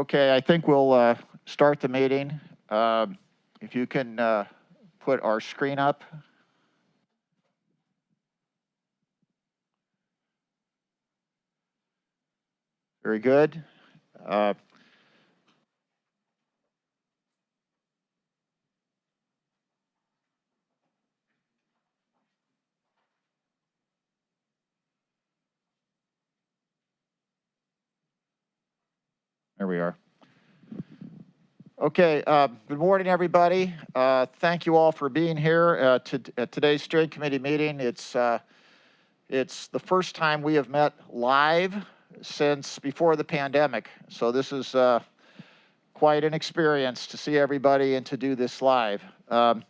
Okay, I think we'll start the meeting. If you can put our screen up. Very good. There we are. Okay, good morning, everybody. Thank you all for being here at today's steering committee meeting. It's the first time we have met live since before the pandemic. So this is quite an experience to see everybody and to do this live. I'll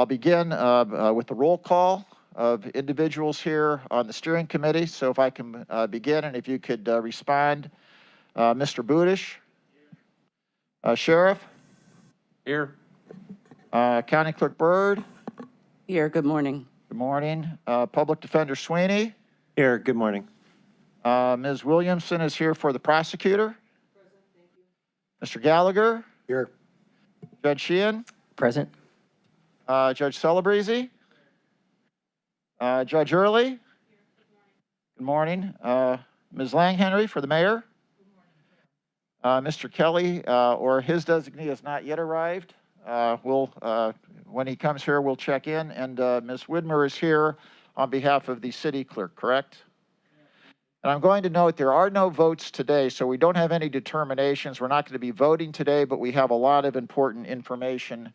begin with the roll call of individuals here on the steering committee. So if I can begin and if you could respond. Mr. Budish. Sheriff? Here. County Clerk Byrd? Here, good morning. Good morning. Public Defender Sweeney? Here, good morning. Ms. Williamson is here for the prosecutor. Present, thank you. Mr. Gallagher? Here. Judge Sheehan? Present. Judge Celebrezzi? Judge Early? Here. Good morning. Good morning. Ms. Langhenry for the mayor? Mr. Kelly, or his designee, has not yet arrived. When he comes here, we'll check in. And Ms. Widmer is here on behalf of the city clerk, correct? And I'm going to note there are no votes today, so we don't have any determinations. We're not going to be voting today, but we have a lot of important information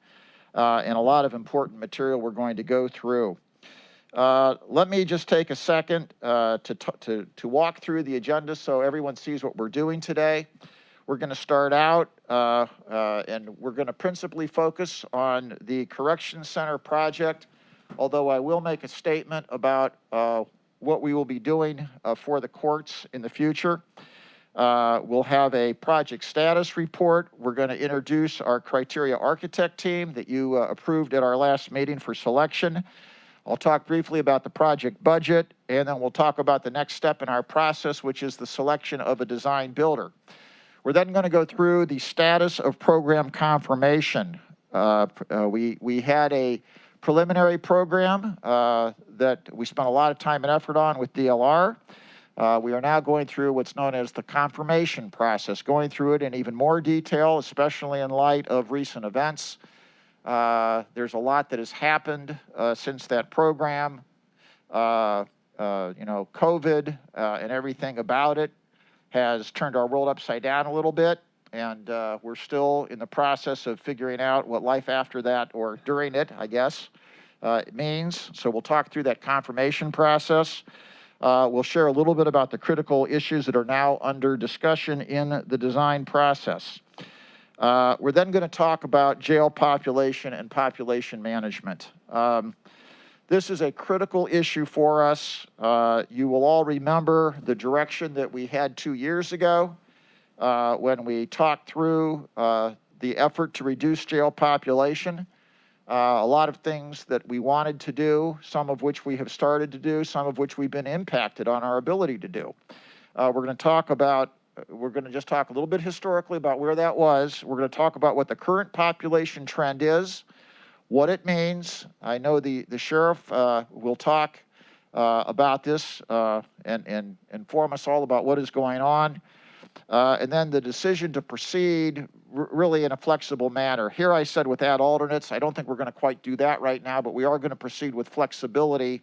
and a lot of important material we're going to go through. Let me just take a second to walk through the agenda so everyone sees what we're doing today. We're going to start out and we're going to principally focus on the Correction Center project, although I will make a statement about what we will be doing for the courts in the future. We'll have a project status report. We're going to introduce our criteria architect team that you approved at our last meeting for selection. I'll talk briefly about the project budget, and then we'll talk about the next step in our process, which is the selection of a design builder. We're then going to go through the status of program confirmation. We had a preliminary program that we spent a lot of time and effort on with DLR. We are now going through what's known as the confirmation process, going through it in even more detail, especially in light of recent events. There's a lot that has happened since that program, COVID and everything about it has turned our world upside down a little bit, and we're still in the process of figuring out what life after that, or during it, I guess, it means. So we'll talk through that confirmation process. We'll share a little bit about the critical issues that are now under discussion in the design process. We're then going to talk about jail population and population management. This is a critical issue for us. You will all remember the direction that we had 2 years ago when we talked through the effort to reduce jail population. A lot of things that we wanted to do, some of which we have started to do, some of which we've been impacted on our ability to do. We're going to just talk a little bit historically about where that was. We're going to talk about what the current population trend is, what it means. I know the sheriff will talk about this and inform us all about what is going on. And then the decision to proceed really in a flexible manner. Here I said with add alternates. I don't think we're going to quite do that right now, but we are going to proceed with flexibility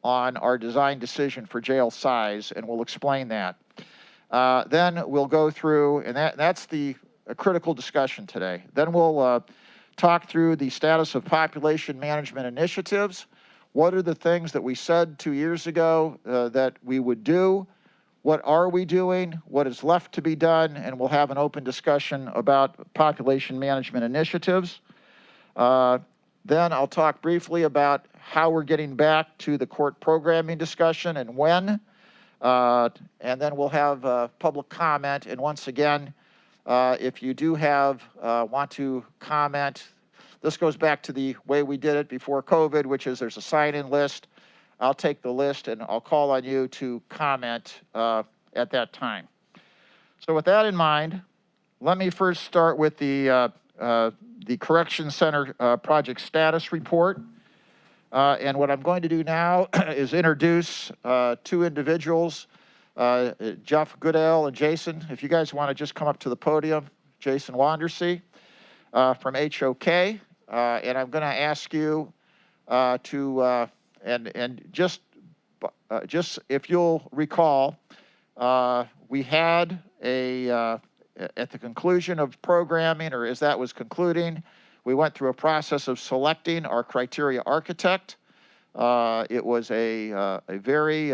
on our design decision for jail size, and we'll explain that. Then we'll go through, and that's the critical discussion today. Then we'll talk through the status of population management initiatives. What are the things that we said 2 years ago that we would do? What are we doing? What is left to be done? And we'll have an open discussion about population management initiatives. Then I'll talk briefly about how we're getting back to the court programming discussion and when. And then we'll have public comment. And once again, if you do want to comment, this goes back to the way we did it before COVID, which is there's a sign-in list. I'll take the list and I'll call on you to comment at that time. So with that in mind, let me first start with the Correction Center project status report. And what I'm going to do now is introduce two individuals, Jeff Goodell and Jason. If you guys want to just come up to the podium, Jason Wandersee from HOK. And I'm going to ask you just if you'll recall, we had at the conclusion of programming, or as that was concluding, we went through a process of selecting our criteria architect. It was a very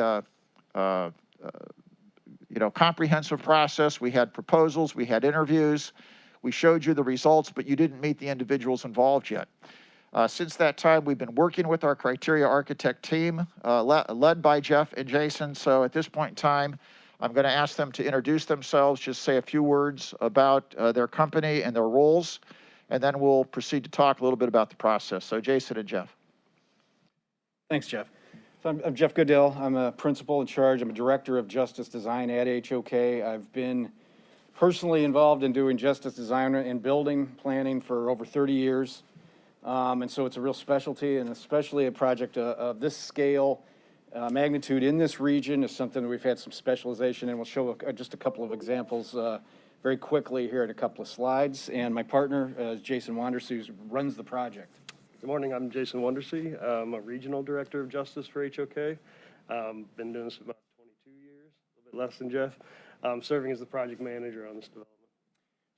comprehensive process. We had proposals, we had interviews, we showed you the results, but you didn't meet the individuals involved yet. Since that time, we've been working with our criteria architect team, led by Jeff and Jason. So at this point in time, I'm going to ask them to introduce themselves, just say a few words about their company and their roles, and then we'll proceed to talk a little bit about the process. So Jason and Jeff. Thanks, Jeff. So I'm Jeff Goodell. I'm a principal in charge. I'm a director of justice design at HOK. I've been personally involved in doing justice design and building planning for over 30 years. And so it's a real specialty, and especially a project of this scale, magnitude in this region is something that we've had some specialization in. We'll show just a couple of examples very quickly here in a couple of slides. And my partner is Jason Wandersee, who runs the project. Good morning, I'm Jason Wandersee. I'm a regional director of justice for HOK. Been doing this about 22 years, a little bit less than Jeff. Serving as the project manager on this development.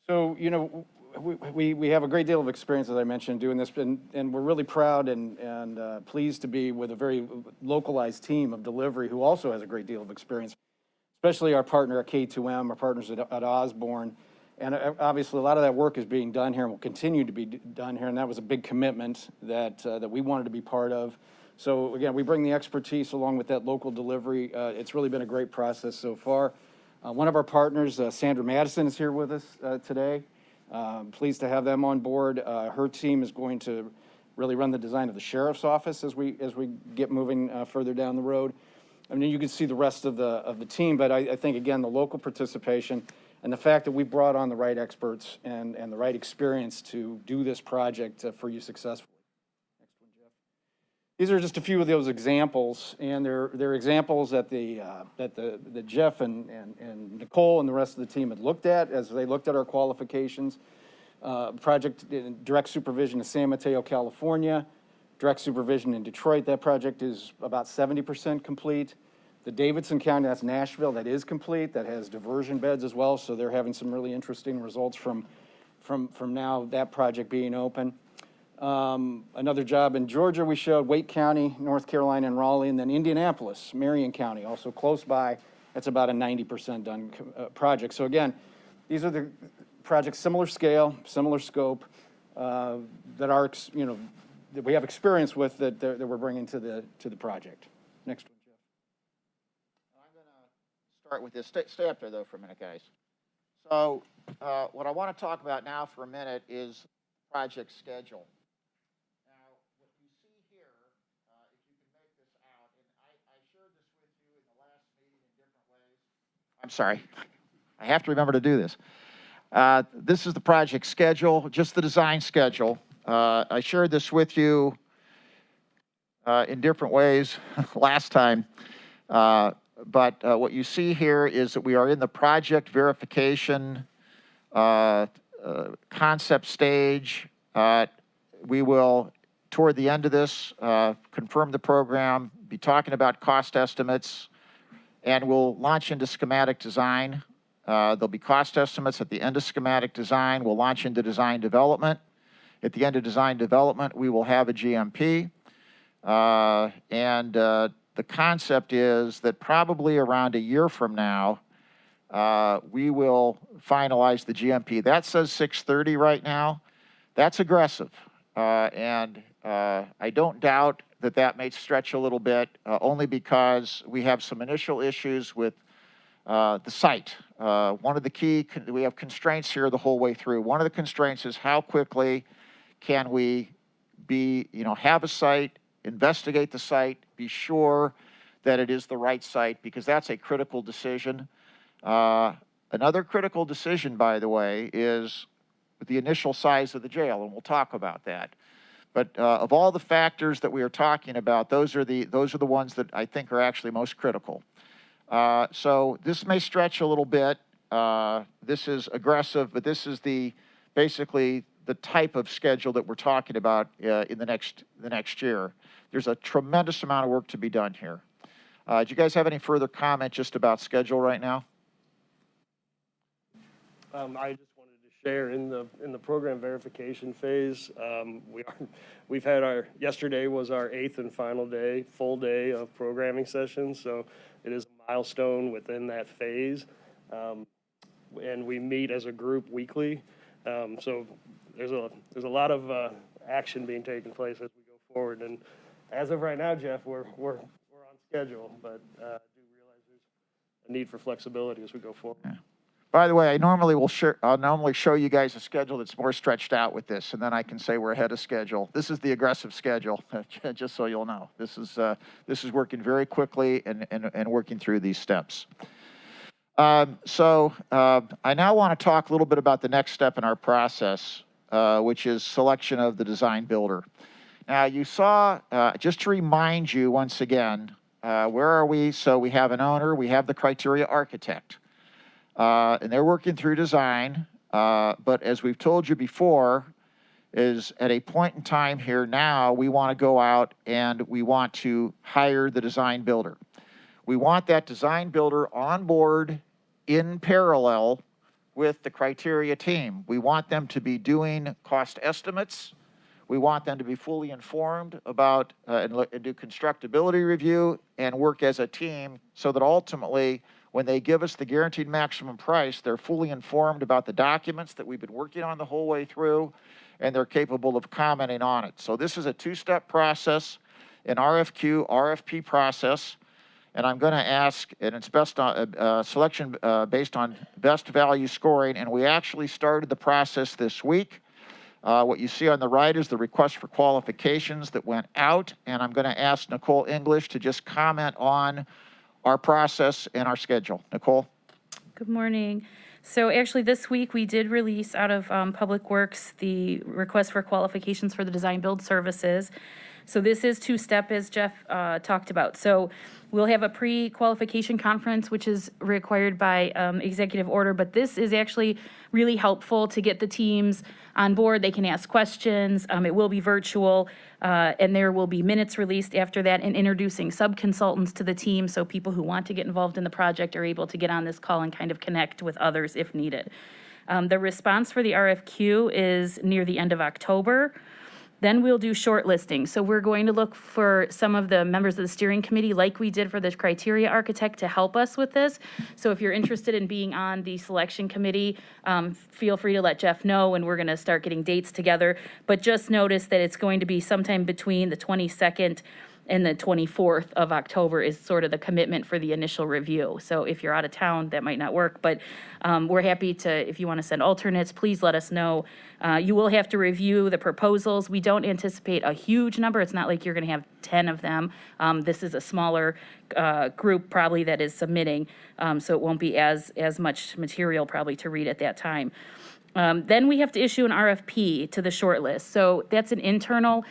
So, you know, we have a great deal of experience, as I mentioned, doing this, and we're really proud and pleased to be with a very localized team of delivery who also has a great deal of experience, especially our partner at K2M, our partners at Osborne. And obviously, a lot of that work is being done here and will continue to be done here, and that was a big commitment that we wanted to be part of. So again, we bring the expertise along with that local delivery. It's really been a great process so far. One of our partners, Sandra Madison, is here with us today. Pleased to have them on board. Her team is going to really run the design of the sheriff's office as we get moving further down the road. I mean, you can see the rest of the team, but I think again the local participation and the fact that we brought on the right experts and the right experience to do this project for you successfully. Next one, Jeff. These are just a few of those examples, and they're examples that that Jeff and Nicole and the rest of the team had looked at as they looked at our qualifications. Project in direct supervision in San Mateo, California. Direct supervision in Detroit. That project is about 70% complete. The Davidson County, that's Nashville, that is complete. That has diversion beds as well, so they're having some really interesting results from now that project being open. Another job in Georgia we showed, Wake County, North Carolina, and Raleigh, and then Indianapolis, Marion County, also close by. That's about a 90% done project. So again, these are the projects, similar scale, similar scope, that are, that we have experience with that we're bringing to the project. Next one, Jeff. I'm going to start with this. Stay up there, though, for a minute, guys. So what I want to talk about now for a minute is the project schedule. Now, what you see here, if you can make this out, and I shared this with you in the last meeting in different ways. I'm sorry. I have to remember to do this. This is the project schedule, just the design schedule. I shared this with you in different ways last time. But what you see here is that we are in the project verification concept stage. We will, toward the end of this, confirm the program, be talking about cost estimates, and we'll launch into schematic design. There'll be cost estimates at the end of schematic design. We'll launch into design development. At the end of design development, we will have a GMP. The concept is that probably around a year from now, we will finalize the GMP. That says 630 right now. That's aggressive. I don't doubt that that may stretch a little bit, only because we have some initial issues with the site. One of the key, we have constraints here the whole way through. One of the constraints is how quickly can we have a site, investigate the site, be sure that it is the right site, because that's a critical decision. Another critical decision, by the way, is the initial size of the jail, and we'll talk about that. But of all the factors that we are talking about, those are the ones that I think are actually most critical. So this may stretch a little bit. This is aggressive, but this is basically the type of schedule that we're talking about in the next year. There's a tremendous amount of work to be done here. Do you guys have any further comment just about schedule right now? I just wanted to share in the program verification phase. We've had yesterday was our 8th and final day, full day of programming sessions. So it is a milestone within that phase. And we meet as a group weekly. So there's a lot of action being taken place as we go forward. And as of right now, Jeff, we're on schedule, but I do realize there's a need for flexibility as we go forward. Yeah. By the way, I'll normally show you guys a schedule that's more stretched out with this, and then I can say we're ahead of schedule. This is the aggressive schedule, just so you'll know. This is working very quickly and working through these steps. So I now want to talk a little bit about the next step in our process, which is selection of the design builder. Now, you saw, just to remind you once again, where are we? So we have an owner, we have the criteria architect. And they're working through design, but as we've told you before, is at a point in time here now, we want to go out and we want to hire the design builder. We want that design builder on board in parallel with the criteria team. We want them to be doing cost estimates. We want them to be fully informed about and do constructability review and work as a team so that ultimately, when they give us the guaranteed maximum price, they're fully informed about the documents that we've been working on the whole way through, and they're capable of commenting on it. So this is a two-step process, an RFQ, RFP process, and I'm going to ask, and it's best on selection based on best value scoring, and we actually started the process this week. What you see on the right is the request for qualifications that went out, and I'm going to ask Nicole English to just comment on our process and our schedule. Nicole? Good morning. So actually this week we did release out of Public Works the request for qualifications for the design build services. So this is two-step as Jeff talked about. So we'll have a pre-qualification conference, which is required by executive order, but this is actually really helpful to get the teams on board. They can ask questions. It will be virtual, and there will be minutes released after that and introducing sub-consultants to the team so people who want to get involved in the project are able to get on this call and kind of connect with others if needed. The response for the RFQ is near the end of October. Then we'll do shortlisting. So we're going to look for some of the members of the steering committee, like we did for the criteria architect, to help us with this. So if you're interested in being on the selection committee, feel free to let Jeff know, and we're going to start getting dates together. But just notice that it's going to be sometime between the 22nd and the 24th of October is sort of the commitment for the initial review. So if you're out of town, that might not work, but we're happy to, if you want to send alternates, please let us know. You will have to review the proposals. We don't anticipate a huge number. It's not like you're going to have 10 of them. This is a smaller group probably that is submitting, so it won't be as much material probably to read at that time. Then we have to issue an RFP to the shortlist. So that's an internal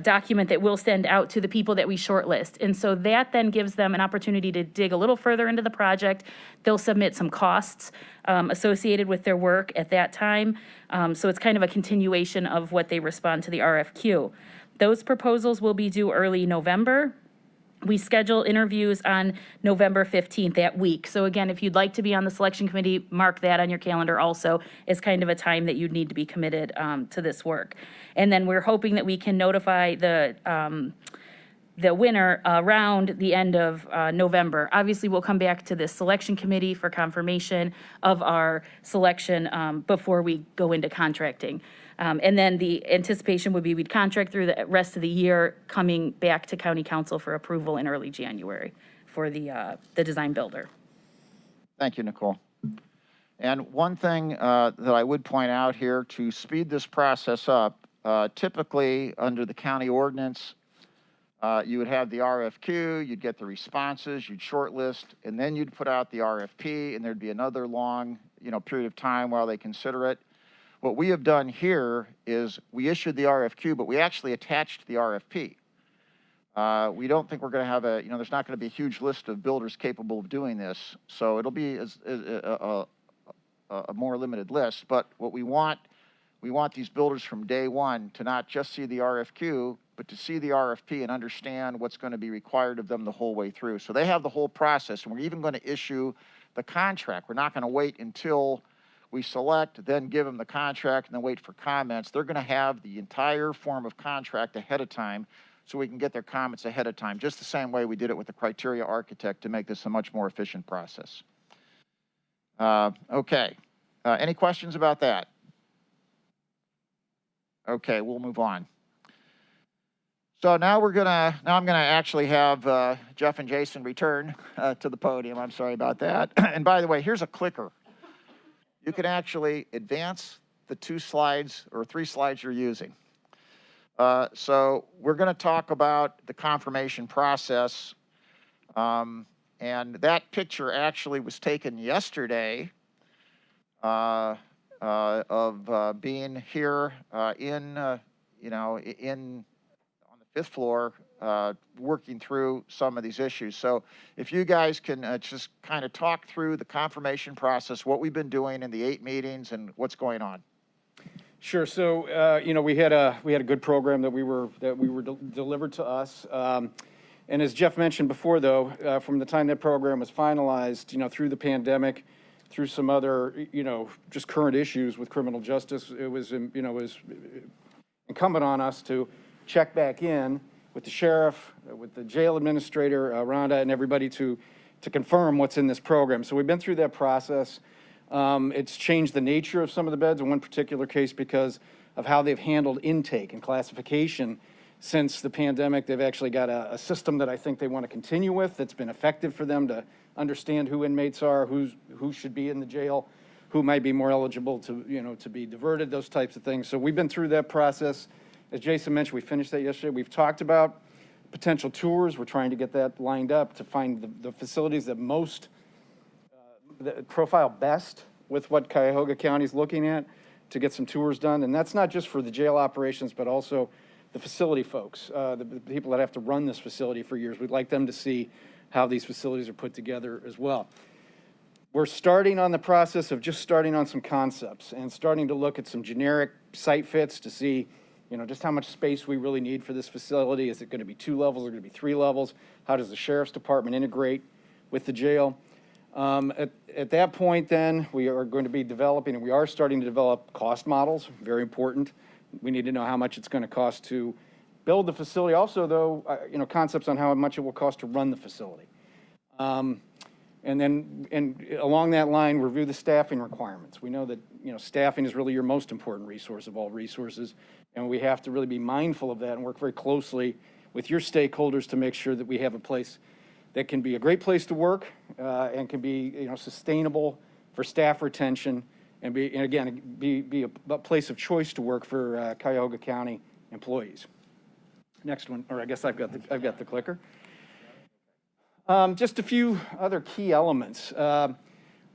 document that we'll send out to the people that we shortlist. And so that then gives them an opportunity to dig a little further into the project. They'll submit some costs associated with their work at that time. So it's kind of a continuation of what they respond to the RFQ. Those proposals will be due early November. We schedule interviews on November 15th that week. So again, if you'd like to be on the selection committee, mark that on your calendar also as kind of a time that you'd need to be committed to this work. And then we're hoping that we can notify the winner around the end of November. Obviously, we'll come back to the selection committee for confirmation of our selection before we go into contracting. And then the anticipation would be we'd contract through the rest of the year, coming back to county council for approval in early January for the design builder. Thank you, Nicole. And one thing that I would point out here to speed this process up, typically under the county ordinance, You would have the RFQ, you'd get the responses, you'd shortlist, and then you'd put out the RFP, and there'd be another long, period of time while they consider it. What we have done here is we issued the RFQ, but we actually attached the RFP. We don't think we're going to have there's not going to be a huge list of builders capable of doing this, so it'll be a more limited list. But what we want these builders from day one to not just see the RFQ, but to see the RFP and understand what's going to be required of them the whole way through. So they have the whole process, and we're even going to issue the contract. We're not going to wait until we select, then give them the contract, and then wait for comments. They're going to have the entire form of contract ahead of time, so we can get their comments ahead of time, just the same way we did it with the criteria architect to make this a much more efficient process. Okay. Any questions about that? Okay, we'll move on. So now I'm gonna actually have Jeff and Jason return to the podium. I'm sorry about that. And by the way, here's a clicker. You can actually advance the 2 slides or 3 slides you're using. So we're gonna talk about the confirmation process. And that picture actually was taken yesterday of being here on the 5th floor, working through some of these issues. So if you guys can just kind of talk through the confirmation process, what we've been doing in the 8 meetings and what's going on. Sure. So, we had a good program that we were delivered to us. And as Jeff mentioned before, though, from the time that program was finalized, through the pandemic, through some other, just current issues with criminal justice, it was incumbent on us to check back in with the sheriff, with the jail administrator, Rhonda, and everybody to confirm what's in this program. So we've been through that process. It's changed the nature of some of the beds in one particular case because of how they've handled intake and classification since the pandemic. They've actually got a system that I think they want to continue with that's been effective for them to understand who inmates are, who should be in the jail, who might be more eligible to be diverted, those types of things. So we've been through that process. As Jason mentioned, we finished that yesterday. We've talked about potential tours. We're trying to get that lined up to find the facilities that most that profile best with what Cuyahoga County is looking at to get some tours done. And that's not just for the jail operations, but also the facility folks, the people that have to run this facility for years. We'd like them to see how these facilities are put together as well. We're starting on the process of just starting on some concepts and starting to look at some generic site fits to see, just how much space we really need for this facility. Is it going to be 2 levels or going to be 3 levels? How does the sheriff's department integrate with the jail? At that point, then, we are going to be developing, and we are starting to develop cost models, very important. We need to know how much it's going to cost to build the facility. Also, though, concepts on how much it will cost to run the facility. And along that line, review the staffing requirements. We know that, staffing is really your most important resource of all resources, and we have to really be mindful of that and work very closely with your stakeholders to make sure that we have a place that can be a great place to work and can be, sustainable for staff retention and be a place of choice to work for Cuyahoga County employees. Next one, or I guess I've got the clicker. Just a few other key elements.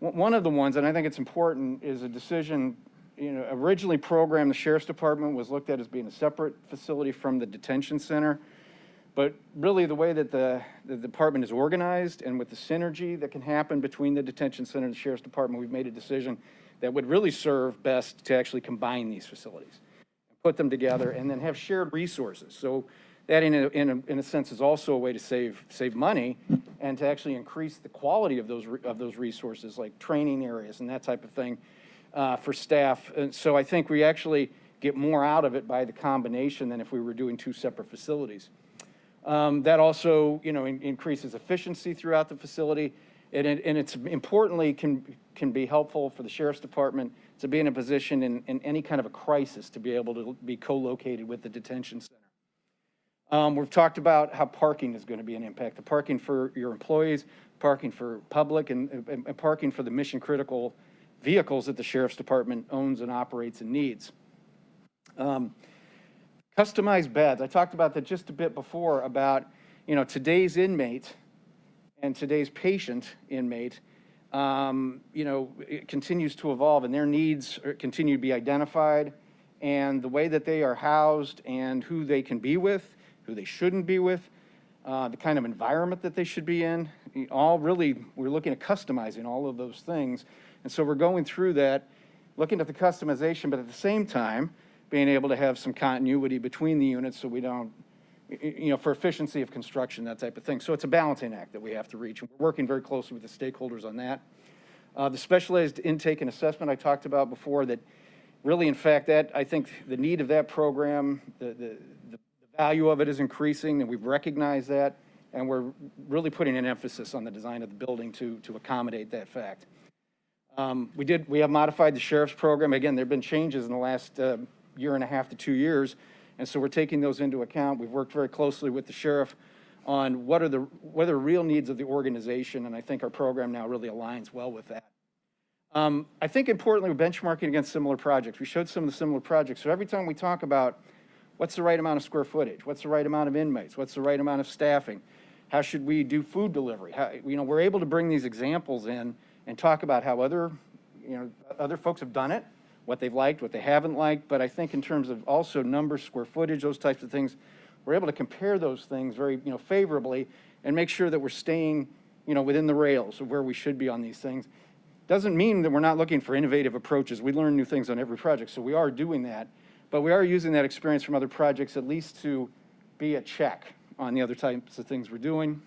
One of the ones, and I think it's important, is a decision. Originally programmed, the Sheriff's Department was looked at as being a separate facility from the detention center. But really, the way that the department is organized and with the synergy that can happen between the detention center and the Sheriff's Department, we've made a decision that would really serve best to actually combine these facilities, put them together, and then have shared resources. So that, in a sense, is also a way to save money and to actually increase the quality of those resources, like training areas and that type of thing for staff. And so I think we actually get more out of it by the combination than if we were doing 2 separate facilities. That also, increases efficiency throughout the facility, and it's importantly can be helpful for the Sheriff's Department to be in a position in any kind of a crisis to be able to be co-located with the detention center. We've talked about how parking is going to be an impact. The parking for your employees, parking for public, and parking for the mission-critical vehicles that the Sheriff's Department owns and operates and needs. Customized beds. I talked about that just a bit before about, today's inmate and today's patient inmate, it continues to evolve and their needs continue to be identified, and the way that they are housed and who they can be with, who they shouldn't be with, the kind of environment that they should be in, we're looking at customizing all of those things. And so we're going through that, looking at the customization, but at the same time, being able to have some continuity between the units so we don't, for efficiency of construction, that type of thing. So it's a balancing act that we have to reach. And we're working very closely with the stakeholders on that. The specialized intake and assessment I talked about before, that really, in fact, that I think the need of that program, the value of it is increasing, and we've recognized that, and we're really putting an emphasis on the design of the building to accommodate that fact. We have modified the sheriff's program. Again, there have been changes in the last year and a half to 2 years, and so we're taking those into account. We've worked very closely with the sheriff on what are the real needs of the organization, and I think our program now really aligns well with that. I think importantly, we're benchmarking against similar projects. We showed some of the similar projects, so every time we talk about what's the right amount of square footage, what's the right amount of inmates, what's the right amount of staffing, how should we do food delivery, we're able to bring these examples in and talk about how other folks have done it, what they've liked, what they haven't liked. But I think in terms of also numbers, square footage, those types of things, we're able to compare those things very, favorably and make sure that we're staying, within the rails of where we should be on these things. Doesn't mean that we're not looking for innovative approaches. We learn new things on every project, so we are doing that. But we are using that experience from other projects at least to be a check on the other types of things we're doing.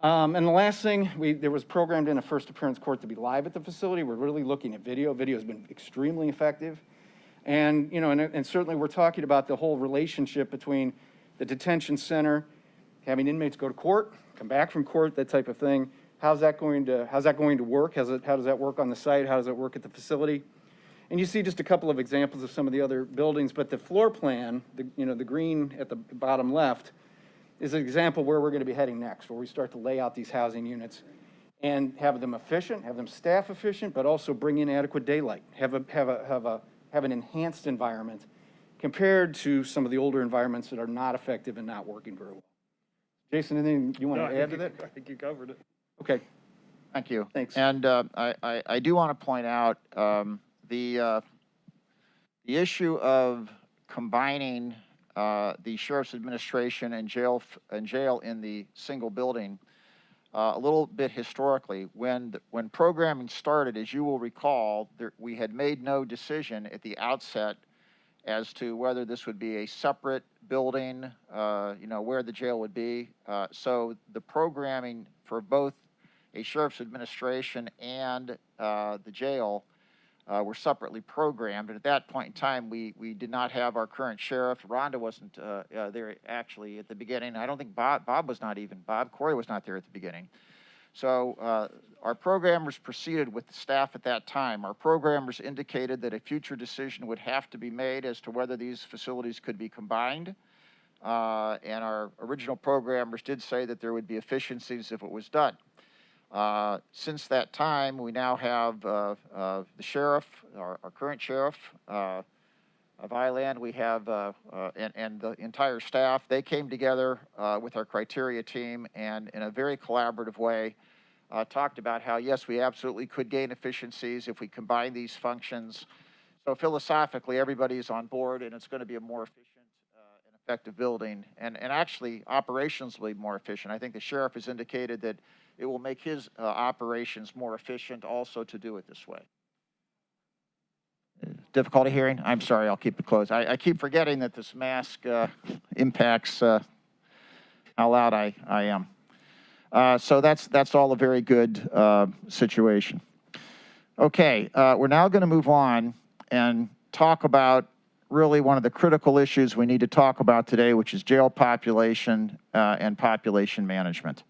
And the last thing, there was programmed in a first appearance court to be live at the facility. We're really looking at video. Video has been extremely effective. And, and certainly we're talking about the whole relationship between the detention center, having inmates go to court, come back from court, that type of thing. How's that going to work? How does that work on the site? How does it work at the facility? And you see just a couple of examples of some of the other buildings, but the floor plan, the green at the bottom left, is an example where we're going to be heading next, where we start to lay out these housing units and have them efficient, have them staff efficient, but also bring in adequate daylight, have an enhanced environment compared to some of the older environments that are not effective and not working very well. Jason, anything you want to add to that? I think you covered it. Okay. Thank you. Thanks. And I do want to point out the issue of combining the sheriff's administration and jail in the single building. A little bit historically, when programming started, as you will recall, we had made no decision at the outset as to whether this would be a separate building, where the jail would be. So the programming for both a sheriff's administration and the jail were separately programmed. And at that point in time, we did not have our current sheriff. Rhonda wasn't there actually at the beginning. I don't think Bob Corey was not there at the beginning. So our programmers proceeded with the staff at that time. Our programmers indicated that a future decision would have to be made as to whether these facilities could be combined. And our original programmers did say that there would be efficiencies if it was done. Since that time, we now have the sheriff, our current sheriff of Island. We have and the entire staff. They came together with our criteria team and in a very collaborative way talked about how, yes, we absolutely could gain efficiencies if we combine these functions. So philosophically, everybody's on board, and it's going to be a more efficient and effective building, and actually operationally more efficient. I think the sheriff has indicated that it will make his operations more efficient also to do it this way. Difficulty hearing? I'm sorry, I'll keep it closed. I keep forgetting that this mask impacts how loud I am. So that's all a very good situation. Okay, we're now going to move on and talk about really one of the critical issues we need to talk about today, which is jail population and population management.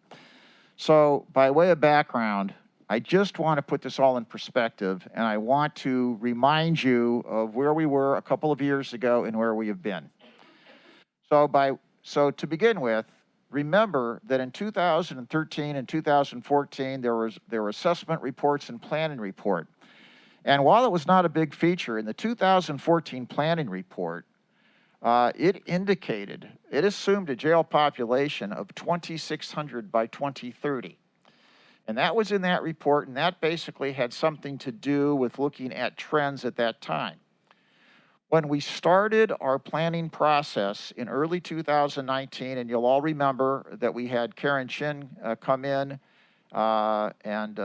So by way of background, I just want to put this all in perspective, and I want to remind you of where we were a couple of years ago and where we have been. So to begin with, remember that in 2013 and 2014, there were assessment reports and planning report. And while it was not a big feature, in the 2014 planning report, it assumed a jail population of 2,600 by 2030. And that was in that report, and that basically had something to do with looking at trends at that time. When we started our planning process in early 2019, and you'll all remember that we had Karen Chin come in and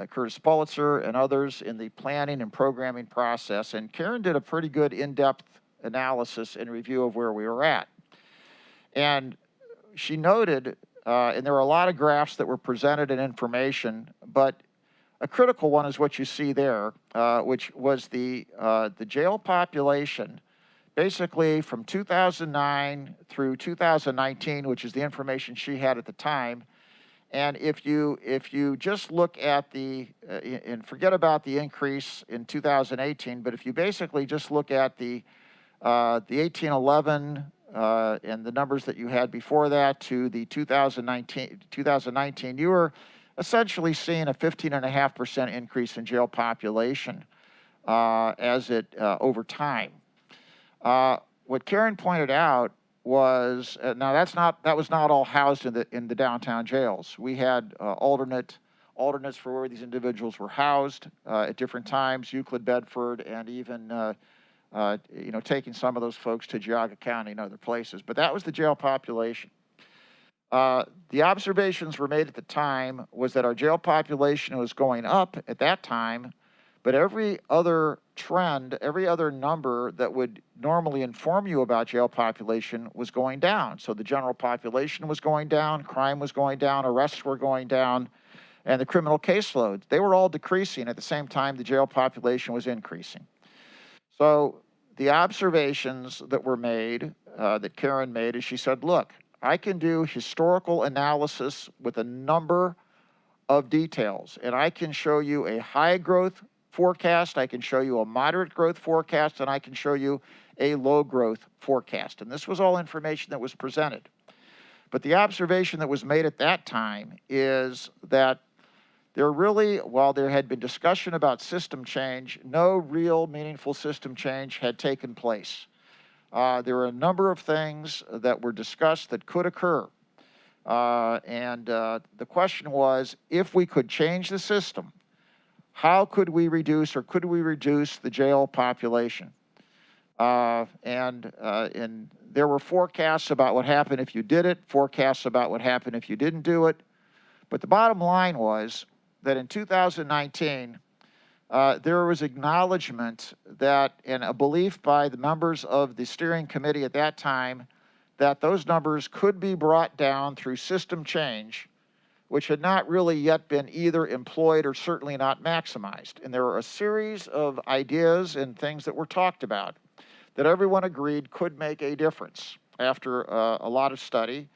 Curtis Pulitzer and others in the planning and programming process. And Karen did a pretty good in-depth analysis and review of where we were at. And she noted, and there were a lot of graphs that were presented and information, but a critical one is what you see there, which was the jail population, basically from 2009 through 2019, which is the information she had at the time. And if you just look at and forget about the increase in 2018, but if you basically just look at the 1811 and the numbers that you had before that to the 2019, you were essentially seeing a 15.5% increase in jail population over time. What Karen pointed out was now that was not all housed in the downtown jails. We had alternates for where these individuals were housed at different times, Euclid, Bedford, and even taking some of those folks to Geauga County and other places. But that was the jail population. The observations were made at the time was that our jail population was going up at that time, but every other trend, every other number that would normally inform you about jail population was going down. So the general population was going down, crime was going down, arrests were going down, and the criminal caseload, they were all decreasing at the same time the jail population was increasing. So the observations that were made, that Karen made, is she said, look, I can do historical analysis with a number of details, and I can show you a high growth forecast, I can show you a moderate growth forecast, and I can show you a low growth forecast. And this was all information that was presented. But the observation that was made at that time is that while there had been discussion about system change, no real meaningful system change had taken place. There were a number of things that were discussed that could occur. And the question was, if we could change the system, how could we reduce the jail population? And there were forecasts about what happened if you did it, forecasts about what happened if you didn't do it. But the bottom line was that in 2019, there was acknowledgement that, and a belief by the members of the steering committee at that time, that those numbers could be brought down through system change, which had not really yet been either employed or certainly not maximized. And there were a series of ideas and things that were talked about that everyone agreed could make a difference after a lot of study.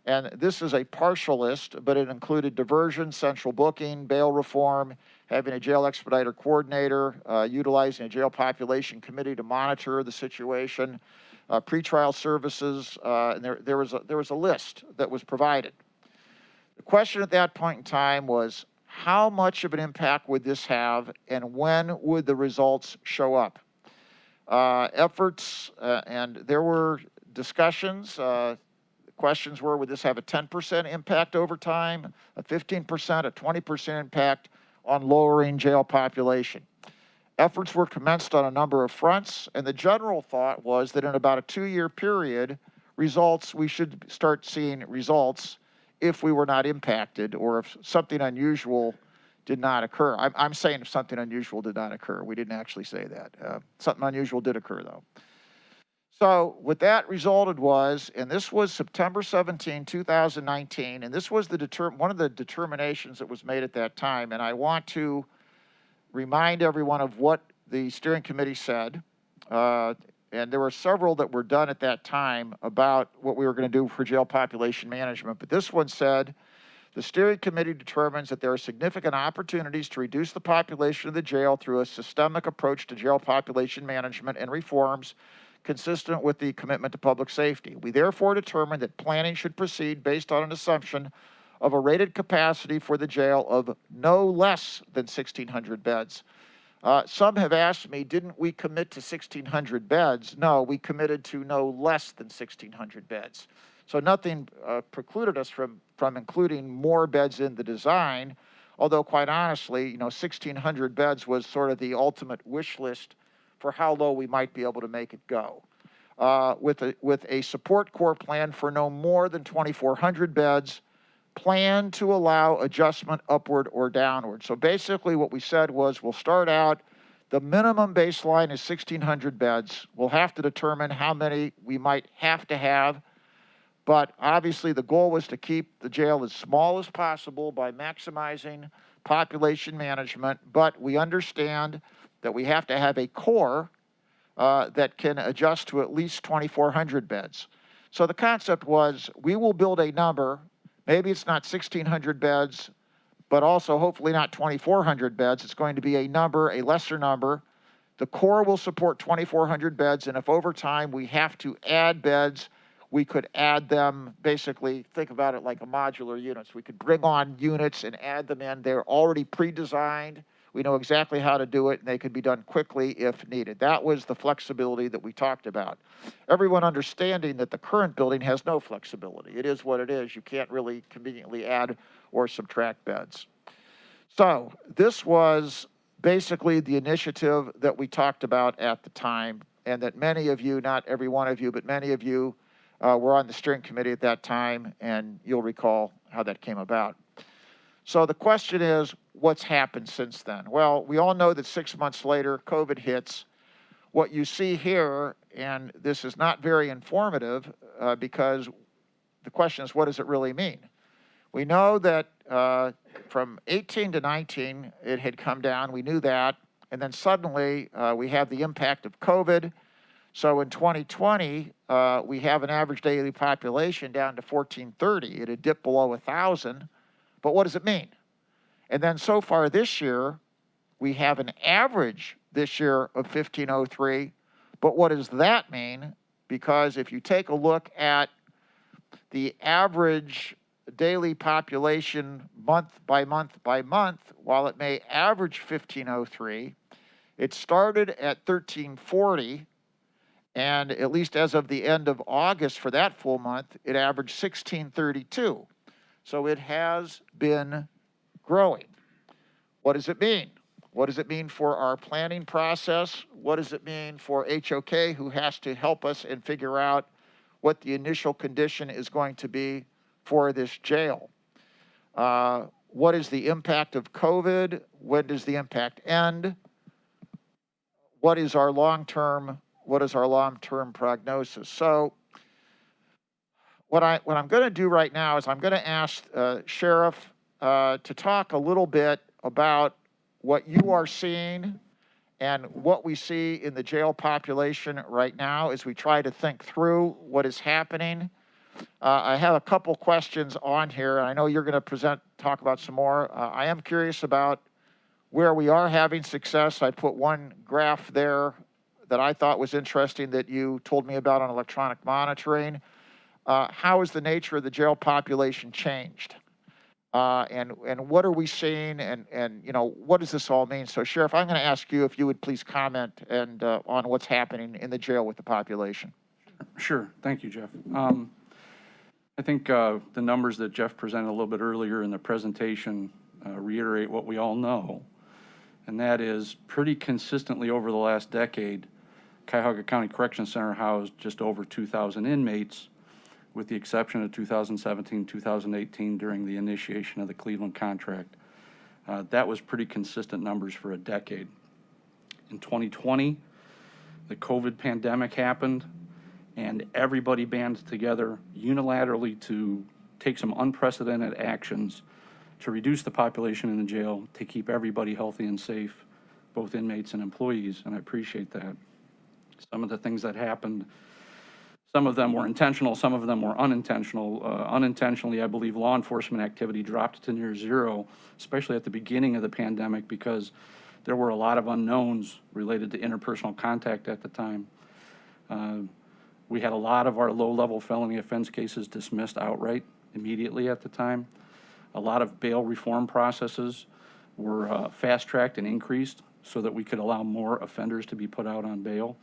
And this is a partial list, but it included diversion, central booking, bail reform, having a jail expediter coordinator, utilizing a jail population committee to monitor the situation, pretrial services, and there was a list that was provided. The question at that point in time was, how much of an impact would this have, and when would the results show up? And there were discussions. Questions were, would this have a 10% impact over time, a 15%, a 20% impact on lowering jail population? Efforts were commenced on a number of fronts, and the general thought was that in about a 2-year period, we should start seeing results if we were not impacted, or if something unusual did not occur. I'm saying if something unusual did not occur. We didn't actually say that. Something unusual did occur, though. So what that resulted was, and this was September 17, 2019, and this was one of the determinations that was made at that time, and I want to remind everyone of what the steering committee said, and there were several that were done at that time about what we were going to do for jail population management, but this one said, the steering committee determines that there are significant opportunities to reduce the population of the jail through a systemic approach to jail population management and reforms consistent with the commitment to public safety. We therefore determine that planning should proceed based on an assumption of a rated capacity for the jail of no less than 1,600 beds. Some have asked me, didn't we commit to 1,600 beds? No, we committed to no less than 1,600 beds. So nothing precluded us from including more beds in the design, although quite honestly, 1,600 beds was sort of the ultimate wish list for how low we might be able to make it go. With a support core plan for no more than 2,400 beds, plan to allow adjustment upward or downward. So basically what we said was we'll start out, the minimum baseline is 1,600 beds. We'll have to determine how many we might have to have, but obviously the goal was to keep the jail as small as possible by maximizing population management, but we understand that we have to have a core that can adjust to at least 2,400 beds. So the concept was we will build a number. Maybe it's not 1,600 beds, but also hopefully not 2,400 beds. It's going to be a number, a lesser number. The core will support 2,400 beds, and if over time we have to add beds, we could add them, basically, think about it like a modular units. We could bring on units and add them in. They're already pre-designed. We know exactly how to do it, and they could be done quickly if needed. That was the flexibility that we talked about. Everyone understanding that the current building has no flexibility. It is what it is. You can't really conveniently add or subtract beds. So this was basically the initiative that we talked about at the time, and that many of you, not every one of you, but many of you were on the steering committee at that time, and you'll recall how that came about. So the question is, what's happened since then? Well, we all know that 6 months later, COVID hits. What you see here, and this is not very informative because the question is, what does it really mean? We know that from 18 to 19, it had come down. We knew that. And then suddenly, we have the impact of COVID. So in 2020, we have an average daily population down to 1,430. It had dipped below 1,000. But what does it mean? And then so far this year, we have an average this year of 1,503. But what does that mean? Because if you take a look at the average daily population month by month by month, while it may average 1,503, it started at 1,340. And at least as of the end of August for that full month, it averaged 1,632. So it has been growing. What does it mean? What does it mean for our planning process? What does it mean for HOK, who has to help us and figure out what the initial condition is going to be for this jail? What is the impact of COVID? When does the impact end? What is our long-term prognosis? So what I'm going to do right now is I'm going to ask Sheriff to talk a little bit about what you are seeing and what we see in the jail population right now as we try to think through what is happening. I have a couple questions on here, and I know you're going to talk about some more. I am curious about where we are having success. I put one graph there that I thought was interesting that you told me about on electronic monitoring. How has the nature of the jail population changed? And what are we seeing, and what does this all mean? So Sheriff, I'm going to ask you if you would please comment and on what's happening in the jail with the population. Sure. Thank you, Jeff. I think the numbers that Jeff presented a little bit earlier in the presentation reiterate what we all know, and that is pretty consistently over the last decade, Cuyahoga County Correction Center housed just over 2,000 inmates, with the exception of 2017, 2018 during the initiation of the Cleveland contract. That was pretty consistent numbers for a decade. In 2020, the COVID pandemic happened, and everybody banded together unilaterally to take some unprecedented actions to reduce the population in the jail, to keep everybody healthy and safe, both inmates and employees, and I appreciate that. Some of the things that happened, some of them were intentional, some of them were unintentional. Unintentionally, I believe law enforcement activity dropped to near zero, especially at the beginning of the pandemic, because there were a lot of unknowns related to interpersonal contact at the time. We had a lot of our low-level felony offense cases dismissed outright immediately at the time. A lot of bail reform processes were fast-tracked and increased so that we could allow more offenders to be put out on bail.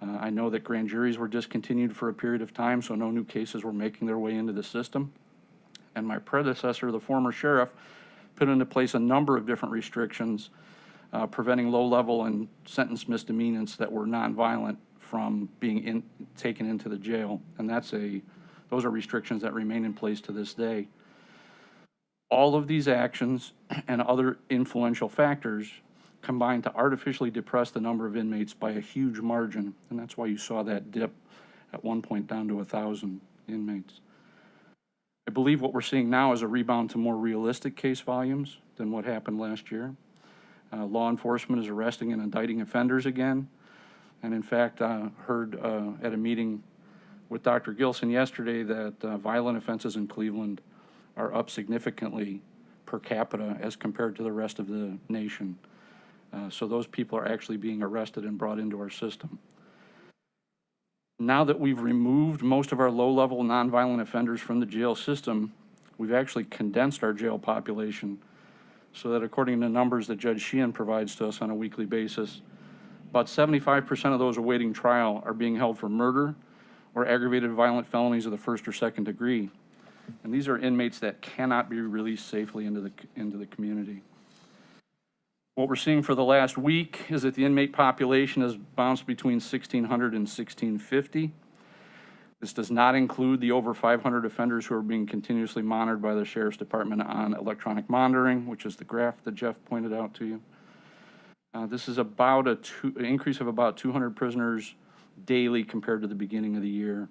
I know that grand juries were discontinued for a period of time, so no new cases were making their way into the system. And my predecessor, the former sheriff, put into place a number of different restrictions preventing low-level and sentence misdemeanors that were nonviolent from being taken into the jail. And those are restrictions that remain in place to this day. All of these actions and other influential factors combine to artificially depress the number of inmates by a huge margin, and that's why you saw that dip at one point down to 1,000 inmates. I believe what we're seeing now is a rebound to more realistic case volumes than what happened last year. Law enforcement is arresting and indicting offenders again, and in fact, heard at a meeting with Dr. Gilson yesterday that violent offenses in Cleveland are up significantly per capita as compared to the rest of the nation. So those people are actually being arrested and brought into our system. Now that we've removed most of our low-level nonviolent offenders from the jail system, we've actually condensed our jail population so that according to numbers that Judge Sheehan provides to us on a weekly basis, about 75% of those awaiting trial are being held for murder or aggravated violent felonies of the first or second degree. And these are inmates that cannot be released safely into the community. What we're seeing for the last week is that the inmate population has bounced between 1,600 and 1,650. This does not include the over 500 offenders who are being continuously monitored by the Sheriff's Department on electronic monitoring, which is the graph that Jeff pointed out to you. This is about an increase of about 200 prisoners daily compared to the beginning of the year.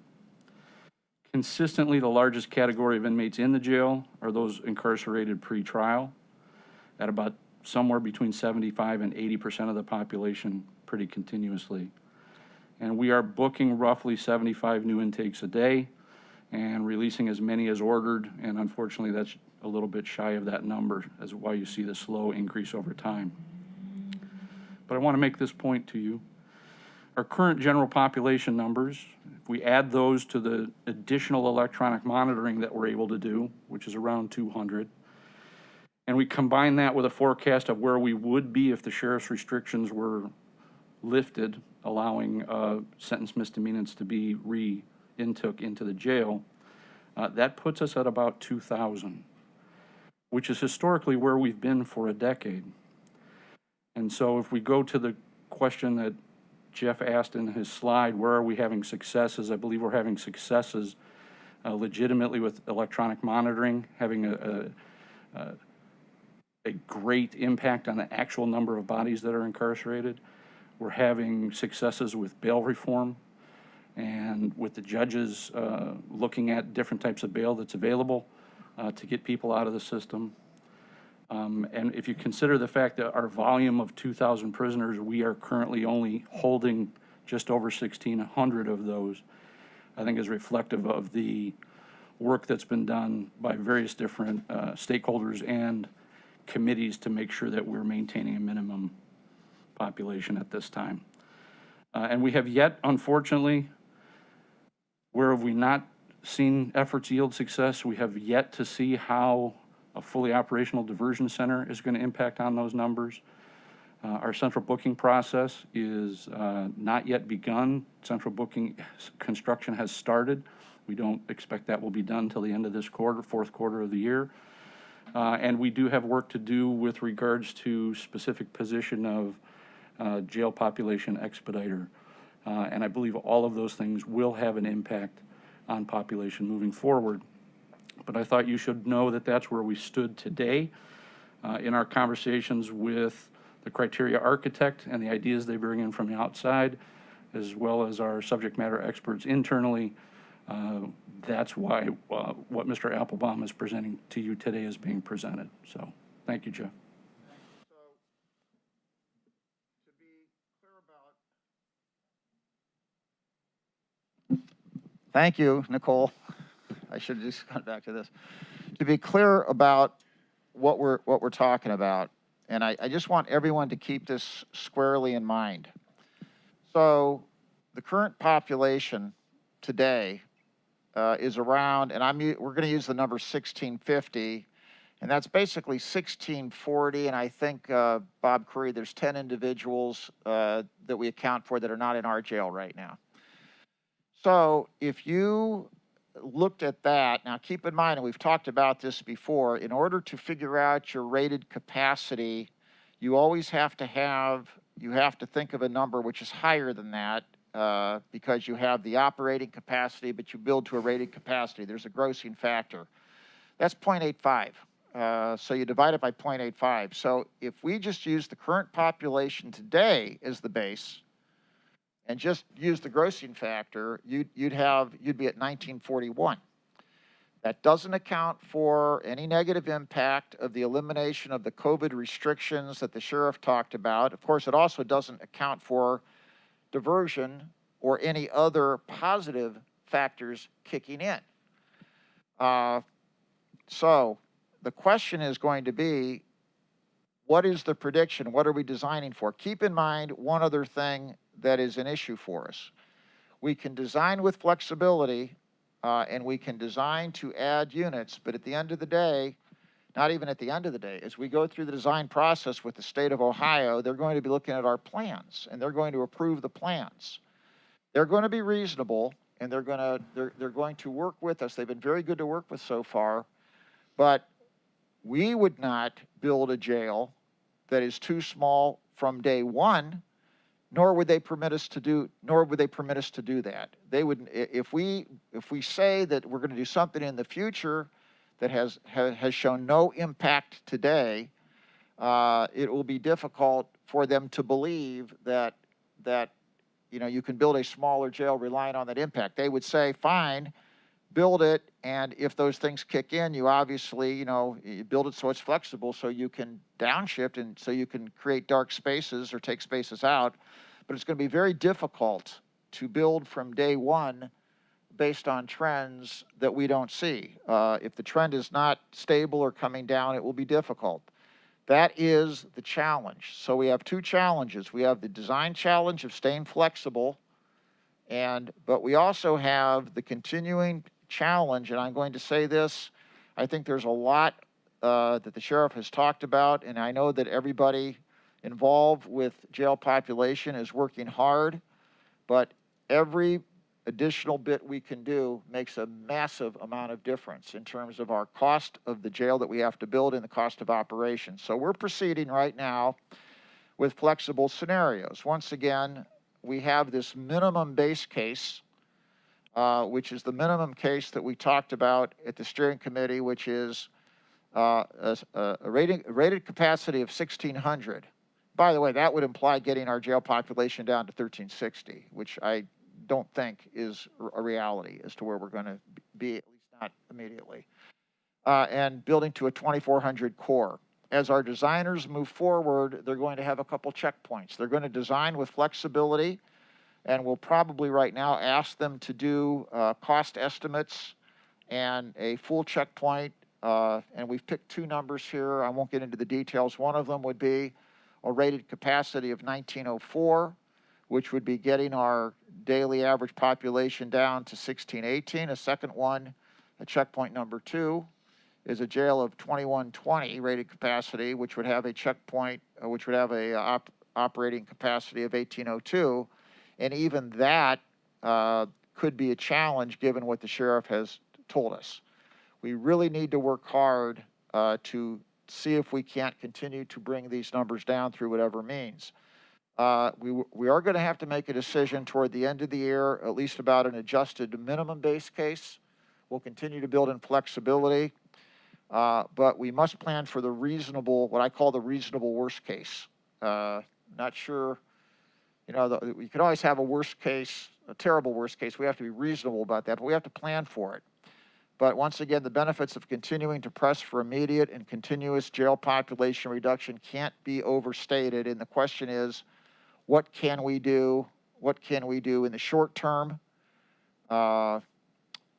Consistently, the largest category of inmates in the jail are those incarcerated pre-trial at about somewhere between 75 and 80% of the population pretty continuously. And we are booking roughly 75 new intakes a day and releasing as many as ordered, and unfortunately that's a little bit shy of that number, as why you see the slow increase over time. But I want to make this point to you. Our current general population numbers, if we add those to the additional electronic monitoring that we're able to do, which is around 200, and we combine that with a forecast of where we would be if the sheriff's restrictions were lifted, allowing sentence misdemeanors to be re-intook into the jail, that puts us at about 2,000, which is historically where we've been for a decade. And so if we go to the question that Jeff asked in his slide, where are we having successes? I believe we're having successes legitimately with electronic monitoring, having a great impact on the actual number of bodies that are incarcerated. We're having successes with bail reform and with the judges looking at different types of bail that's available to get people out of the system. And if you consider the fact that our volume of 2,000 prisoners, we are currently only holding just over 1,600 of those, I think is reflective of the work that's been done by various different stakeholders and committees to make sure that we're maintaining a minimum population at this time. And we have yet, unfortunately, where have we not seen efforts yield success, we have yet to see how a fully operational diversion center is going to impact on those numbers. Our central booking process is not yet begun. Central booking construction has started. We don't expect that will be done till the end of this quarter, fourth quarter of the year. And we do have work to do with regards to specific position of jail population expediter. And I believe all of those things will have an impact on population moving forward. But I thought you should know that that's where we stood today in our conversations with the criteria architect and the ideas they bring in from the outside, as well as our subject matter experts internally. That's why what Mr. Applebaum is presenting to you today is being presented. So thank you, Jeff. So, to be clear about. Thank you, Nicole. I should have just gone back to this. To be clear about what we're talking about, and I just want everyone to keep this squarely in mind. So the current population today is around, and we're going to use the number 1,650, And that's basically 1640, and I think, Bob Curry, there's 10 individuals that we account for that are not in our jail right now. So if you looked at that, now keep in mind, and we've talked about this before, in order to figure out your rated capacity, you always have to think of a number which is higher than that, because you have the operating capacity, but you build to a rated capacity. There's a grossing factor. That's 0.85. So you divide it by 0.85. So if we just use the current population today as the base and just use the grossing factor, you'd be at 1941. That doesn't account for any negative impact of the elimination of the COVID restrictions that the sheriff talked about. Of course, it also doesn't account for diversion or any other positive factors kicking in. So the question is going to be, what is the prediction? What are we designing for? Keep in mind one other thing that is an issue for us. We can design with flexibility, and we can design to add units, but at the end of the day, not even at the end of the day, as we go through the design process with the state of Ohio, they're going to be looking at our plans, and they're going to approve the plans. They're going to be reasonable, and they're going to work with us. They've been very good to work with so far, but we would not build a jail that is too small from day one, nor would they permit us to do that. They would, if we say that we're going to do something in the future that has shown no impact today, it will be difficult for them to believe that you can build a smaller jail relying on that impact. They would say, fine, build it, and if those things kick in, you obviously, you build it so it's flexible, so you can downshift and so you can create dark spaces or take spaces out. But it's going to be very difficult to build from day one based on trends that we don't see. If the trend is not stable or coming down, it will be difficult. That is the challenge. So we have two challenges. We have the design challenge of staying flexible, but we also have the continuing challenge, and I'm going to say this, I think there's a lot that the sheriff has talked about, and I know that everybody involved with jail population is working hard, but every additional bit we can do makes a massive amount of difference in terms of our cost of the jail that we have to build and the cost of operations. So we're proceeding right now with flexible scenarios. Once again, we have this minimum base case, which is the minimum case that we talked about at the steering committee, which is a rated capacity of 1,600. By the way, that would imply getting our jail population down to 1,360, which I don't think is a reality as to where we're going to be, at least not immediately. And building to a 2,400 core. As our designers move forward, they're going to have a couple checkpoints. They're going to design with flexibility, and we'll probably right now ask them to do cost estimates and a full checkpoint. And we've picked two numbers here. I won't get into the details. One of them would be a rated capacity of 1904, which would be getting our daily average population down to 1618. A second one, a checkpoint number 2, is a jail of 2120 rated capacity, which would have a checkpoint, which would have a operating capacity of 1802. And even that could be a challenge given what the sheriff has told us. We really need to work hard to see if we can't continue to bring these numbers down through whatever means. We are going to have to make a decision toward the end of the year, at least about an adjusted minimum base case. We'll continue to build in flexibility, but we must plan for the reasonable, what I call the reasonable worst case. Not sure, we could always have a worst case, a terrible worst case. We have to be reasonable about that, but we have to plan for it. But once again, the benefits of continuing to press for immediate and continuous jail population reduction can't be overstated. And the question is, what can we do? What can we do in the short term? And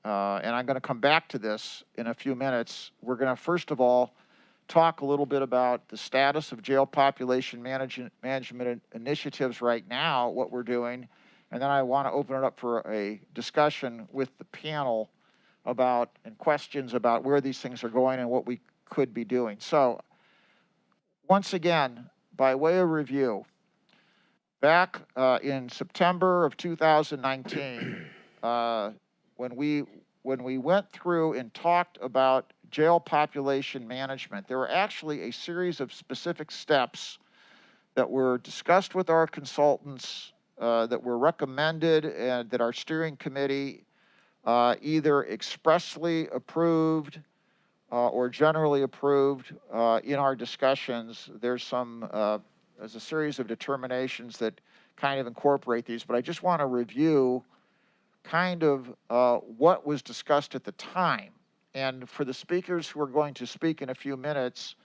I'm going to come back to this in a few minutes. We're going to, first of all, talk a little bit about the status of jail population management initiatives right now, what we're doing. And then I want to open it up for a discussion with the panel about, and questions about where these things are going and what we could be doing. So once again, by way of review, back in September of 2019, when we went through and talked about jail population management, there were actually a series of specific steps that were discussed with our consultants, that were recommended, and that our steering committee either expressly approved or generally approved in our discussions. There's a series of determinations that kind of incorporate these, but I just want to review kind of what was discussed at the time. And for the speakers who are going to speak in a few minutes,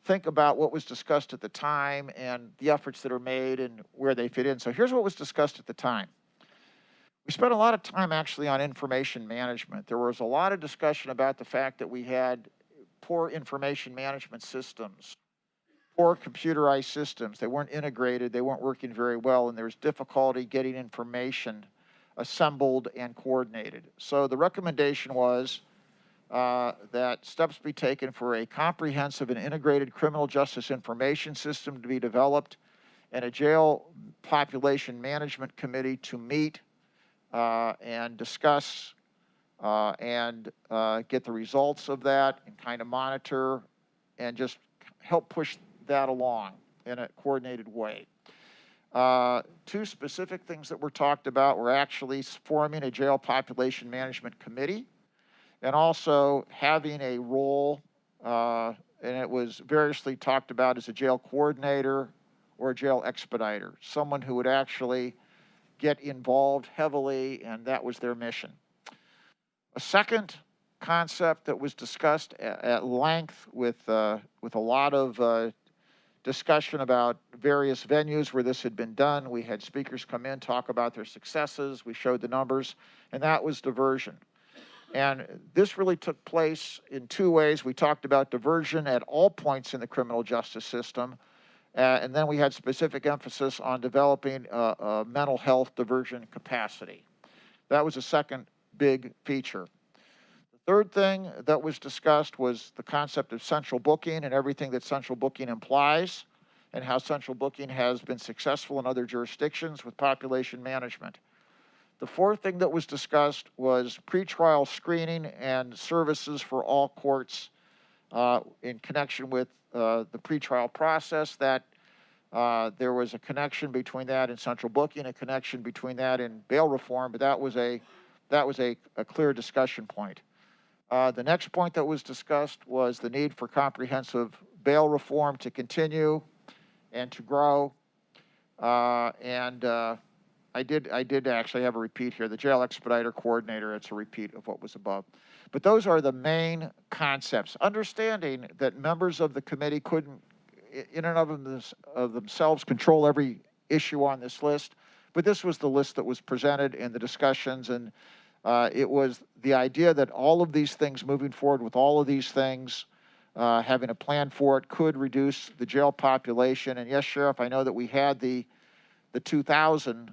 think about what was discussed at the time and the efforts that are made and where they fit in. So here's what was discussed at the time. We spent a lot of time actually on information management. There was a lot of discussion about the fact that we had poor information management systems, poor computerized systems. They weren't integrated, they weren't working very well, and there was difficulty getting information assembled and coordinated. So the recommendation was that steps be taken for a comprehensive and integrated criminal justice information system to be developed and a jail population management committee to meet and discuss and get the results of that and kind of monitor and just help push that along in a coordinated way. Two specific things that were talked about were actually forming a jail population management committee and also having a role, and it was variously talked about as a jail coordinator or a jail expediter, someone who would actually get involved heavily, and that was their mission. A second concept that was discussed at length with a lot of discussion about various venues where this had been done. We had speakers come in, talk about their successes. We showed the numbers, and that was diversion. And this really took place in two ways. We talked about diversion at all points in the criminal justice system, and then we had specific emphasis on developing a mental health diversion capacity. That was a second big feature. The third thing that was discussed was the concept of central booking and everything that central booking implies, and how central booking has been successful in other jurisdictions with population management. The fourth thing that was discussed was pretrial screening and services for all courts in connection with the pretrial process. That there was a connection between that and central booking, a connection between that and bail reform, but that was a clear discussion point. The next point that was discussed was the need for comprehensive bail reform to continue and to grow. I did actually have a repeat here. The jail expediter coordinator, it's a repeat of what was above. But those are the main concepts. Understanding that members of the committee couldn't, in and of themselves, control every issue on this list, but this was the list that was presented in the discussions, and it was the idea that all of these things, moving forward with all of these things, having a plan for it, could reduce the jail population. And yes, Sheriff, I know that we had the 2000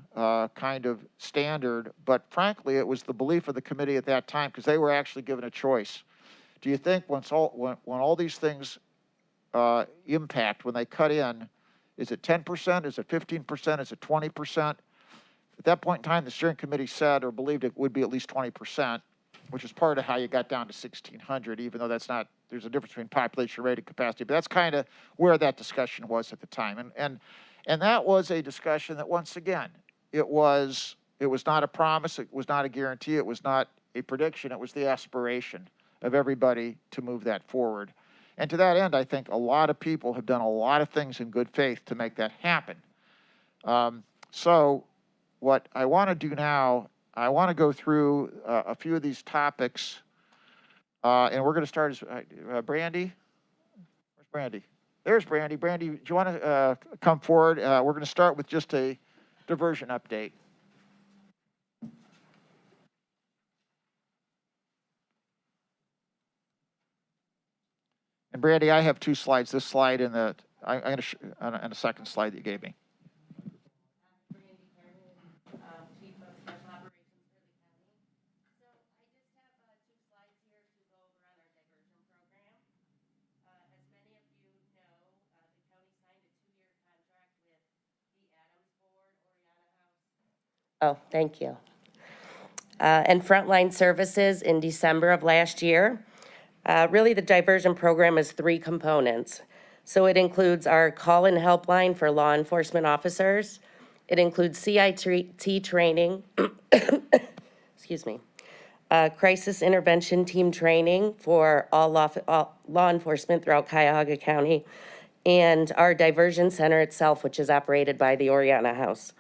kind of standard, but frankly, it was the belief of the committee at that time, because they were actually given a choice. Do you think when all these things impact, when they cut in, is it 10%, is it 15%, is it 20%? At that point in time, the steering committee said or believed it would be at least 20%, which is part of how you got down to 1,600, even though that's not, there's a difference between population rate and capacity, but that's kind of where that discussion was at the time. And that was a discussion that, once again, it was not a promise, it was not a guarantee, it was not a prediction, it was the aspiration of everybody to move that forward. And to that end, I think a lot of people have done a lot of things in good faith to make that happen. So what I want to do now, I want to go through a few of these topics, and we're going to start as Brandy. Where's Brandy? There's Brandy. Brandy, do you want to come forward? We're going to start with just a diversion update. And Brandy, I have two slides. This slide and I'm going to and a second slide that you gave me. Oh, thank you. And frontline services in December of last year. Really, the diversion program is 3 components. So it includes our call-in helpline for law enforcement officers. It includes CIT training, excuse me, crisis intervention team training for all law enforcement throughout Cuyahoga County, and our diversion center itself, which is operated by the Oriana House.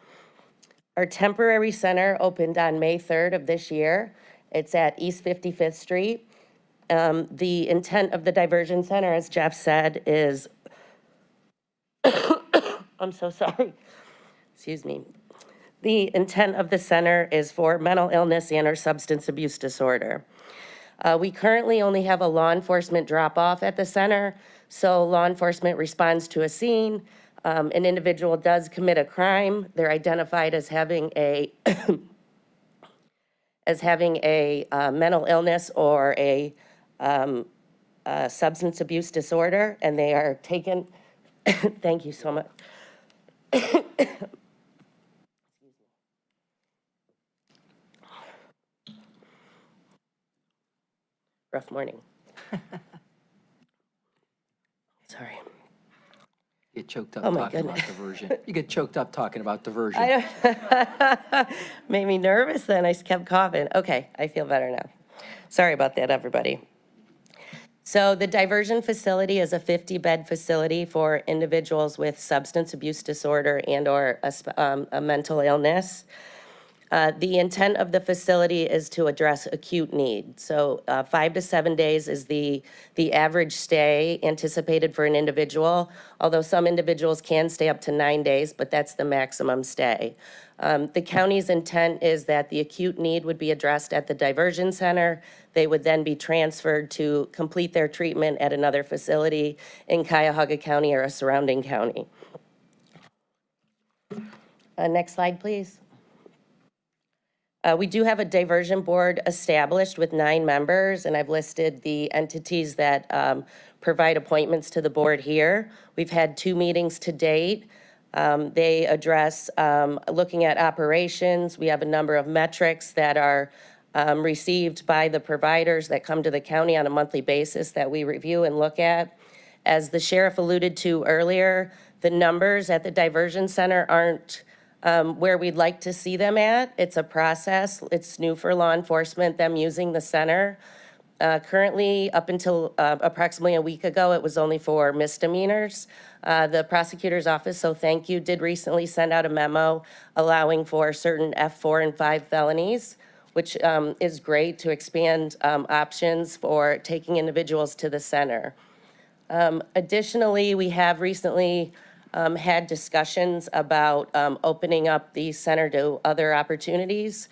Our temporary center opened on May 3rd of this year. It's at East 55th Street. The intent of the diversion center, as Jeff said, is, I'm so sorry, excuse me. The intent of the center is for mental illness and or substance abuse disorder. We currently only have a law enforcement drop-off at the center, so law enforcement responds to a scene. An individual does commit a crime. They're identified as having a mental illness or a substance abuse disorder, and they are taken. Thank you so much. Rough morning. Sorry. You get choked up Oh, my talking about goodness. diversion. You get choked up talking about diversion. Made me nervous, then I kept coughing. Okay, I feel better now. Sorry about that, everybody. So the diversion facility is a 50-bed facility for individuals with substance abuse disorder and or a mental illness. The intent of the facility is to address acute need. So 5 to 7 days is the average stay anticipated for an individual, although some individuals can stay up to 9 days, but that's the maximum stay. The county's intent is that the acute need would be addressed at the diversion center. They would then be transferred to complete their treatment at another facility in Cuyahoga County or a surrounding county. Next slide, please. We do have a diversion board established with 9 members, and I've listed the entities that provide appointments to the board here. We've had 2 meetings to date. They address looking at operations. We have a number of metrics that are received by the providers that come to the county on a monthly basis that we review and look at. As the sheriff alluded to earlier, the numbers at the diversion center aren't where we'd like to see them at. It's a process. It's new for law enforcement, them using the center. Currently, up until approximately a week ago, it was only for misdemeanors. The prosecutor's office, so thank you, did recently send out a memo allowing for certain F4 and 5 felonies, which is great to expand options for taking individuals to the center. Additionally, we have recently had discussions about opening up the center to other opportunities.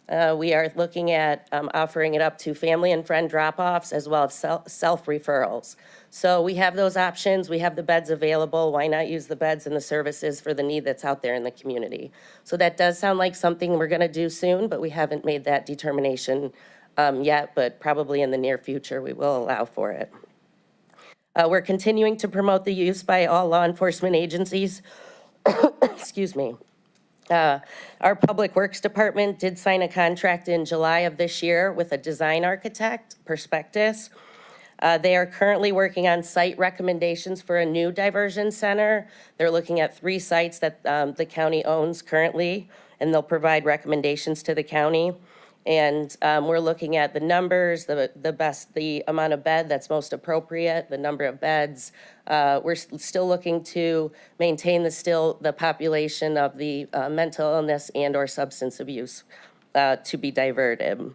We are looking at offering it up to family and friend drop-offs as well as self-referrals. So we have those options. We have the beds available. Why not use the beds and the services for the need that's out there in the community? So that does sound like something we're going to do soon, but we haven't made that determination yet, but probably in the near future we will allow for it. We're continuing to promote the use by all law enforcement agencies. Excuse me. Our Public Works Department did sign a contract in July of this year with a design architect, Perspectus. They are currently working on site recommendations for a new diversion center. They're looking at 3 sites that the county owns currently, and they'll provide recommendations to the county. And we're looking at the numbers, the amount of bed that's most appropriate, the number of beds. We're still looking to maintain the population of the mental illness and or substance abuse to be diverted.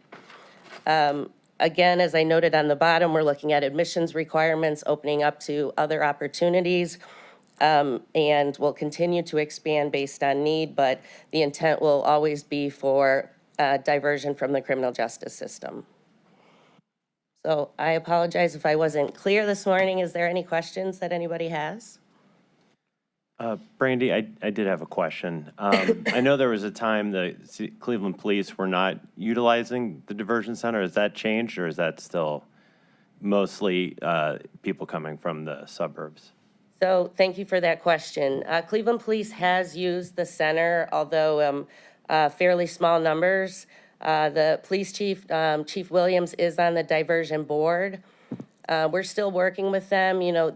Again, as I noted on the bottom, we're looking at admissions requirements, opening up to other opportunities, and we'll continue to expand based on need, but the intent will always be for diversion from the criminal justice system. So I apologize if I wasn't clear this morning. Is there any questions that anybody has? Brandy, I did have a question. I know there was a time the Cleveland Police were not utilizing the diversion center. Has that changed, or is that still mostly people coming from the suburbs? So thank you for that question. Cleveland Police has used the center, although fairly small numbers. The police chief, Chief Williams, is on the diversion board. We're still working with them. You know,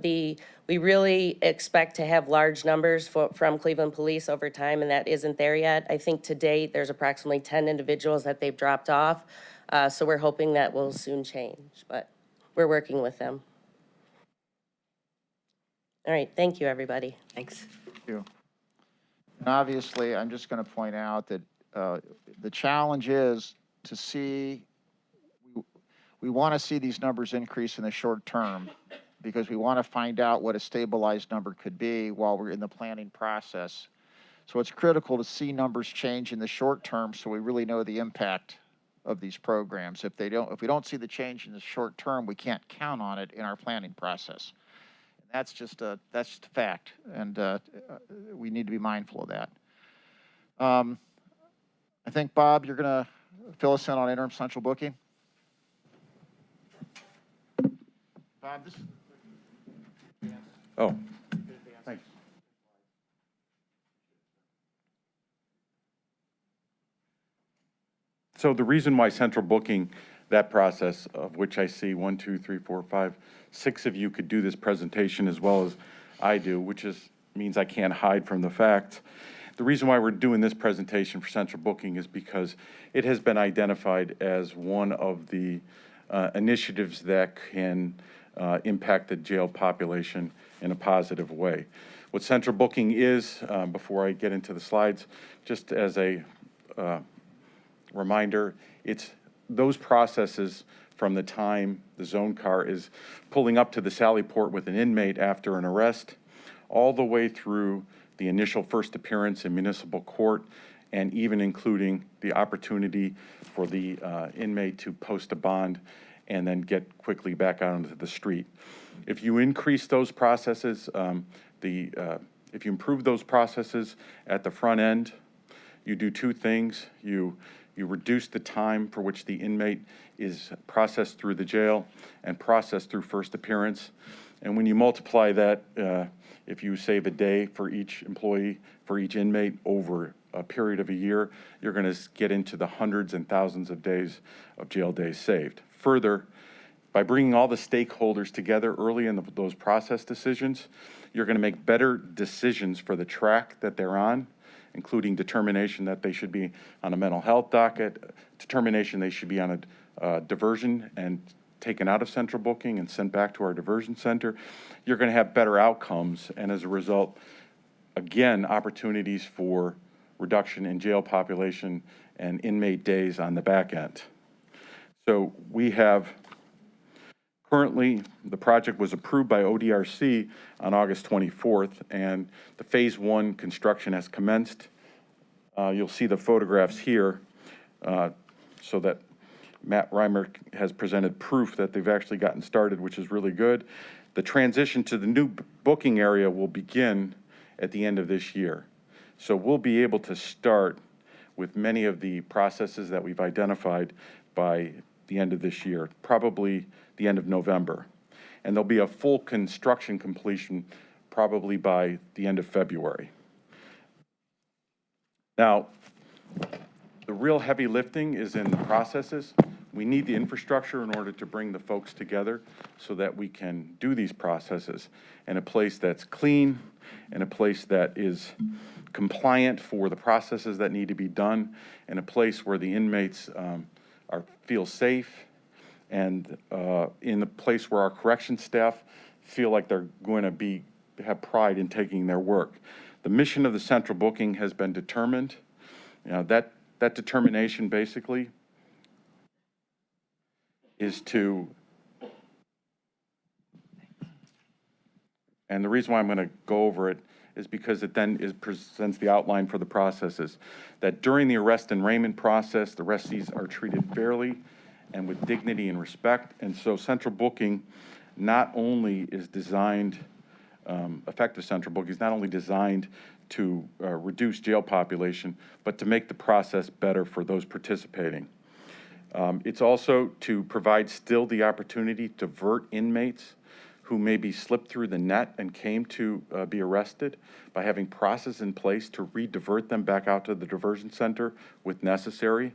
we really expect to have large numbers from Cleveland Police over time, and that isn't there yet. I think to date, there's approximately 10 individuals that they've dropped off. So we're hoping that will soon change, but we're working with them. All right, thank you, everybody. Thanks. you. And obviously, I'm just going to point out that the challenge is to see, we want to see these numbers increase in the short term because we want to find out what a stabilized number could be while we're in the planning process. So it's critical to see numbers change in the short term so we really know the impact of these programs. If we don't see the change in the short term, we can't count on it in our planning process. That's just a fact, and we need to be mindful of that. I think, Bob, you're going to fill us in on interim central booking. Bob, this is... Oh, thanks. So the reason why central booking, that process of which I see 1, 2, 3, 4, 5, 6 of you could do this presentation as well as I do, which means I can't hide from the facts. The reason why we're doing this presentation for central booking is because it has been identified as one of the initiatives that can impact the jail population in a positive way. What central booking is, before I get into the slides, just as a reminder, it's those processes from the time the zone car is pulling up to the Sally Port with an inmate after an arrest, all the way through the initial first appearance in municipal court, and even including the opportunity for the inmate to post a bond and then get quickly back out onto the street. If you increase those processes, if you improve those processes at the front end, you do two things. You reduce the time for which the inmate is processed through the jail and processed through first appearance. And when you multiply that, if you save a day for each employee, for each inmate over a period of a year, you're going to get into the hundreds and thousands of days of jail days saved. Further, by bringing all the stakeholders together early in those process decisions, you're going to make better decisions for the track that they're on, including determination that they should be on a mental health docket, determination they should be on a diversion and taken out of central booking and sent back to our diversion center. You're going to have better outcomes, and as a result, again, opportunities for reduction in jail population and inmate days on the back end. So we have currently, the project was approved by ODRC on August 24th, and the phase 1 construction has commenced. You'll see the photographs here so that Matt Reimer has presented proof that they've actually gotten started, which is really good. The transition to the new booking area will begin at the end of this year. So we'll be able to start with many of the processes that we've identified by the end of this year, probably the end of November. And there'll be a full construction completion probably by the end of February. Now, the real heavy lifting is in the processes. We need the infrastructure in order to bring the folks together so that we can do these processes in a place that's clean, in a place that is compliant for the processes that need to be done, in a place where the inmates feel safe, and in the place where our correction staff feel like they're going to have pride in taking their work. The mission of the central booking has been determined. You know, that determination basically is to, and the reason why I'm going to go over it is because it then presents the outline for the processes, that during the arrest and arraignment process, the arrestees are treated fairly and with dignity and respect. And so central booking not only is designed, effective central booking is not only designed to reduce jail population, but to make the process better for those participating. It's also to provide still the opportunity to divert inmates who maybe slipped through the net and came to be arrested, by having process in place to re-divert them back out to the diversion center with necessary.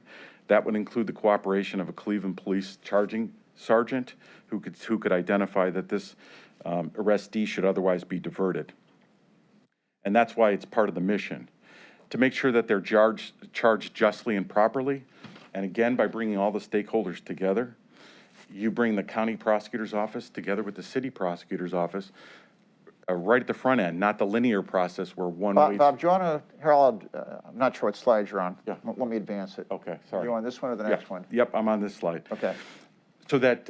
That would include the cooperation of a Cleveland Police charging sergeant who could identify that this arrestee should otherwise be diverted. And that's why it's part of the mission, to make sure that they're charged justly and properly. And again, by bringing all the stakeholders together, you bring the county prosecutor's office together with the city prosecutor's office right at the front end, not the linear process where one waits. Bob, do you want to, Harold, I'm not sure what slide you're on. Yeah. Let me advance it. Okay, sorry. You on this one or the Yeah. next one? Yep, I'm on this slide. Okay. So that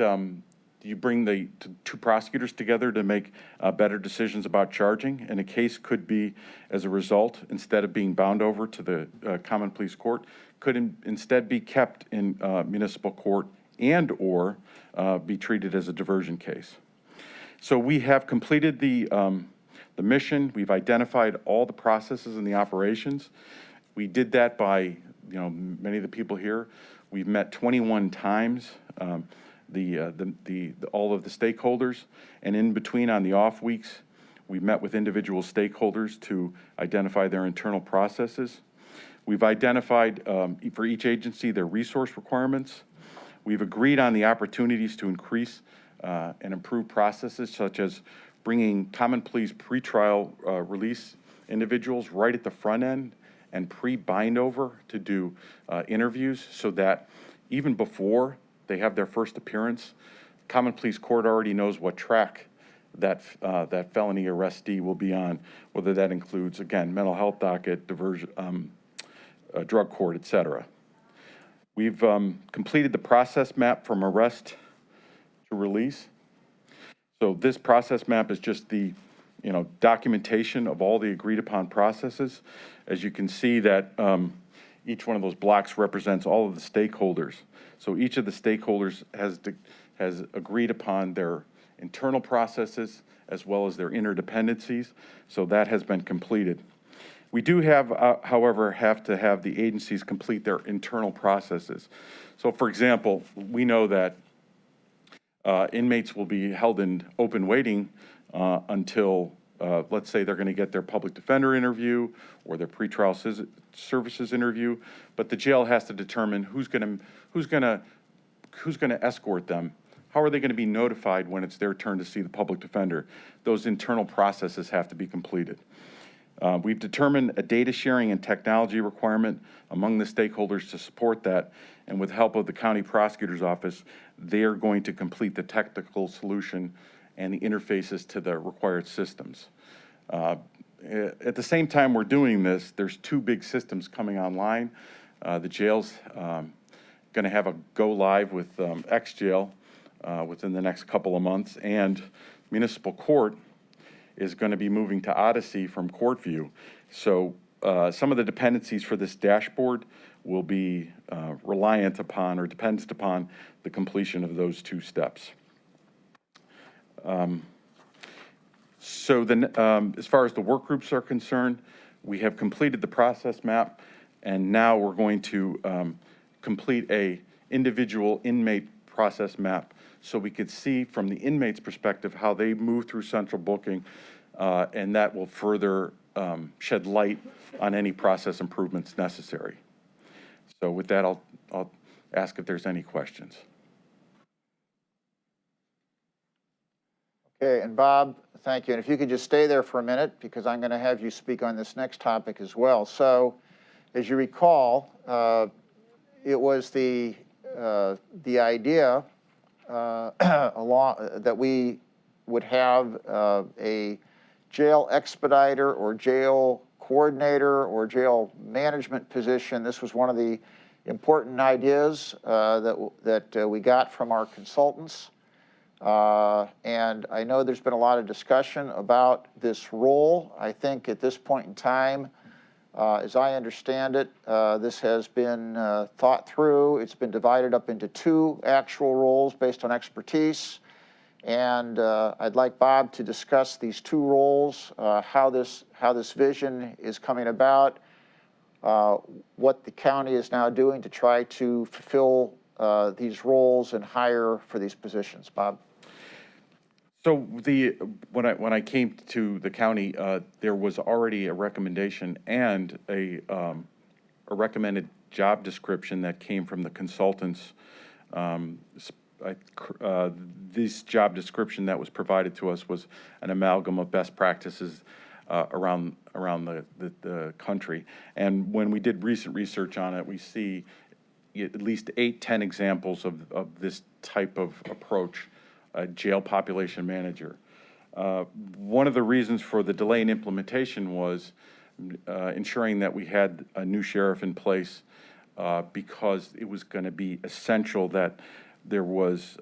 you bring the two prosecutors together to make better decisions about charging, and a case could be, as a result, instead of being bound over to the common police court, could instead be kept in municipal court and or be treated as a diversion case. So we have completed the mission. We've identified all the processes and the operations. We did that by, many of the people here, we've met 21 times. All of the stakeholders, and in between on the off weeks, we met with individual stakeholders to identify their internal processes. We've identified for each agency their resource requirements. We've agreed on the opportunities to increase and improve processes, such as bringing common pleas pretrial release individuals right at the front end and pre-bind over to do interviews, so that even before they have their first appearance, common pleas court already knows what track that felony arrestee will be on, whether that includes, again, mental health docket, diversion, drug court, et cetera. We've completed the process map from arrest to release. So this process map is just the documentation of all the agreed upon processes. As you can see that each one of those blocks represents all of the stakeholders. So each of the stakeholders has agreed upon their internal processes as well as their interdependencies. So that has been completed. We do however, have to have the agencies complete their internal processes. So for example, we know that inmates will be held in open waiting until, let's say they're going to get their public defender interview or their pretrial services interview, but the jail has to determine who's going to escort them. How are they going to be notified when it's their turn to see the public defender? Those internal processes have to be completed. We've determined a data sharing and technology requirement among the stakeholders to support that, and with help of the county prosecutor's office, they're going to complete the technical solution and the interfaces to the required systems. At the same time we're doing this, there's two big systems coming online. The jail's going to have a go live with X-Jail within the next couple of months, and municipal court is going to be moving to Odyssey from Courtview. So some of the dependencies for this dashboard will be reliant upon or dependent upon the completion of those two steps. So then, as far as the work groups are concerned, we have completed the process map, and now we're going to complete a individual inmate process map, so we could see from the inmate's perspective how they move through central booking, and that will further shed light on any process improvements necessary. So with that, I'll ask if there's any questions. Okay, and Bob, thank you. And if you could just stay there for a minute, because I'm going to have you speak on this next topic as well. So, as you recall, it was the idea that we would have a jail expediter or jail coordinator or jail management position. This was one of the important ideas that we got from our consultants. And I know there's been a lot of discussion about this role. I think at this point in time, as I understand it, this has been thought through. It's been divided up into two actual roles based on expertise. And I'd like Bob to discuss these two roles, how this vision is coming about, what the county is now doing to try to fulfill these roles and hire for these positions. Bob? So when I came to the county, there was already a recommendation and a recommended job description that came from the consultants. This job description that was provided to us was an amalgam of best practices around the country. And when we did recent research on it, we see at least 8-10 examples of this type of approach, a jail population manager. One of the reasons for the delay in implementation was ensuring that we had a new sheriff in place because it was going to be essential that there was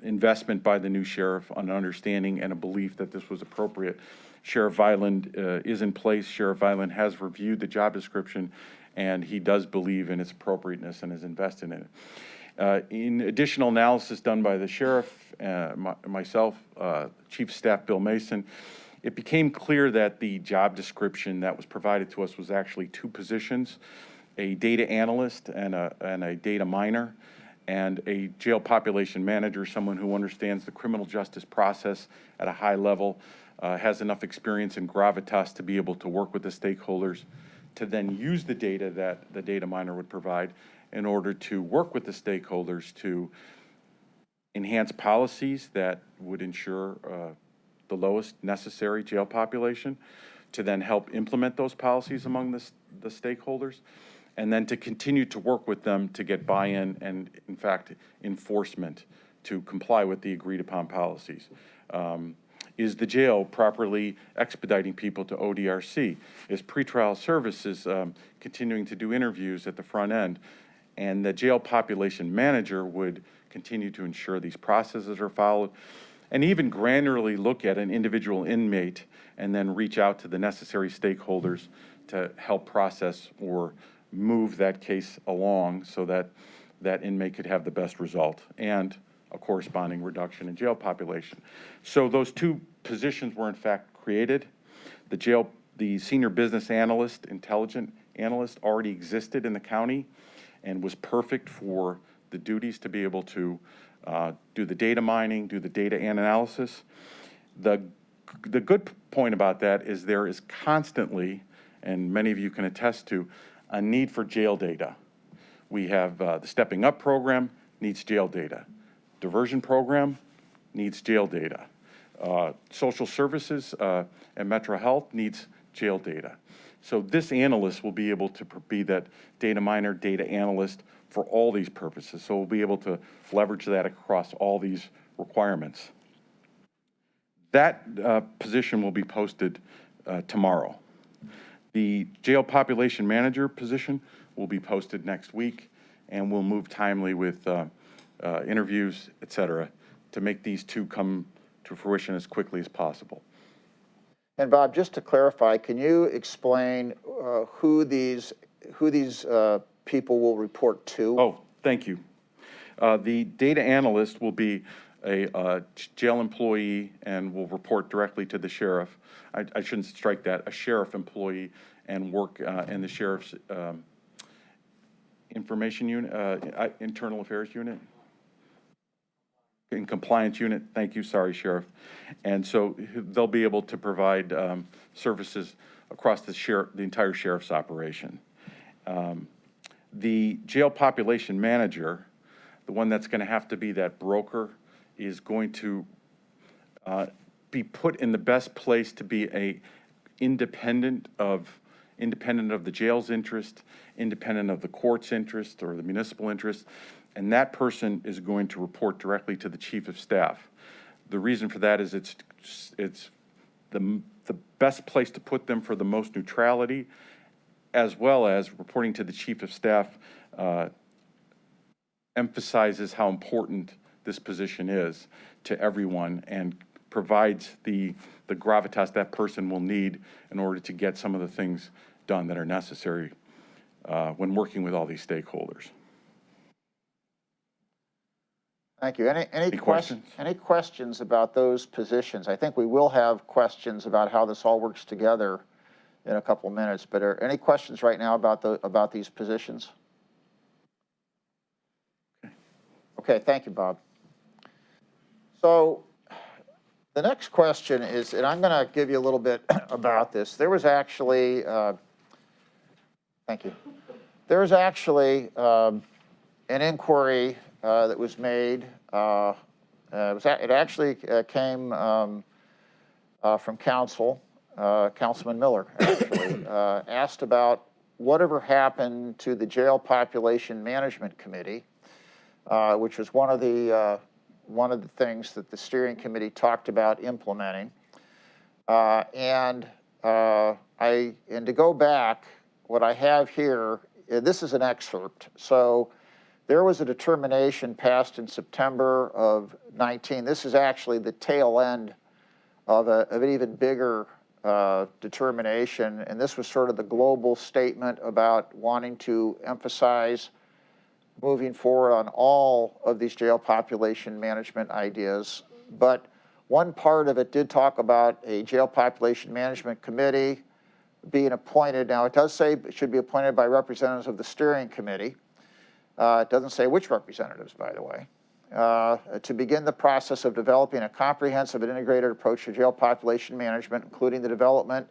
investment by the new sheriff, an understanding and a belief that this was appropriate. Sheriff Violent is in place. Sheriff Violent has reviewed the job description, and he does believe in its appropriateness and is invested in it. In additional analysis done by the sheriff, myself, Chief of Staff Bill Mason, it became clear that the job description that was provided to us was actually 2 positions, a data analyst and a data miner, and a jail population manager, someone who understands the criminal justice process at a high level, has enough experience and gravitas to be able to work with the stakeholders to then use the data that the data miner would provide in order to work with the stakeholders to enhance policies that would ensure the lowest necessary jail population, to then help implement those policies among the stakeholders, and then to continue to work with them to get buy-in and, in fact, enforcement to comply with the agreed-upon policies. Is the jail properly expediting people to ODRC? Is pretrial services continuing to do interviews at the front end? And the jail population manager would continue to ensure these processes are followed, and even granularly look at an individual inmate and then reach out to the necessary stakeholders to help process or move that case along so that that inmate could have the best result and a corresponding reduction in jail population. So those 2 positions were in fact created. The senior business analyst, intelligent analyst already existed in the county and was perfect for the duties to be able to do the data mining, do the data analysis. The good point about that is there is constantly, and many of you can attest to, a need for jail data. We have the Stepping Up program needs jail data. Diversion program needs jail data. Social services and Metro Health needs jail data. So this analyst will be able to be that data miner, data analyst for all these purposes. So we'll be able to leverage that across all these requirements. That position will be posted tomorrow. The jail population manager position will be posted next week, and we'll move timely with interviews, et cetera, to make these 2 come to fruition as quickly as possible. And Bob, just to clarify, can you explain who these people will report to? Oh, thank you. The data analyst will be a jail employee and will report directly to the sheriff. I shouldn't strike that, a sheriff employee, and work in the sheriff's information unit, internal affairs unit, in compliance unit. Thank you, sorry, Sheriff. And so they'll be able to provide services across the entire sheriff's operation. The jail population manager, the one that's going to have to be that broker, is going to be put in the best place to be independent of the jail's interest, independent of the court's interest or the municipal interest, and that person is going to report directly to the chief of staff. The reason for that is it's the best place to put them for the most neutrality, as well as reporting to the chief of staff emphasizes how important this position is to everyone and provides the gravitas that person will need in order to get some of the things done that are necessary when working with all these stakeholders. Thank you. Any questions? Any questions about those positions? I think we will have questions about how this all works together in a couple minutes, but are any questions right now about these positions? Okay, thank you, Bob. So The next question is, and I'm going to give you a little bit about this. There was actually, thank you. There was actually an inquiry that was made. It actually came from council, Councilman Miller, actually, asked about whatever happened to the Jail Population Management Committee, which was one of the things that the steering committee talked about implementing. And to go back, what I have here, this is an excerpt. So there was a determination passed in September of 19. This is actually the tail end of an even bigger determination. And this was sort of the global statement about wanting to emphasize moving forward on all of these jail population management ideas. But one part of it did talk about a jail population management committee being appointed. Now, it does say it should be appointed by representatives of the steering committee. It doesn't say which representatives, by the way, to begin the process of developing a comprehensive and integrated approach to jail population management, including the development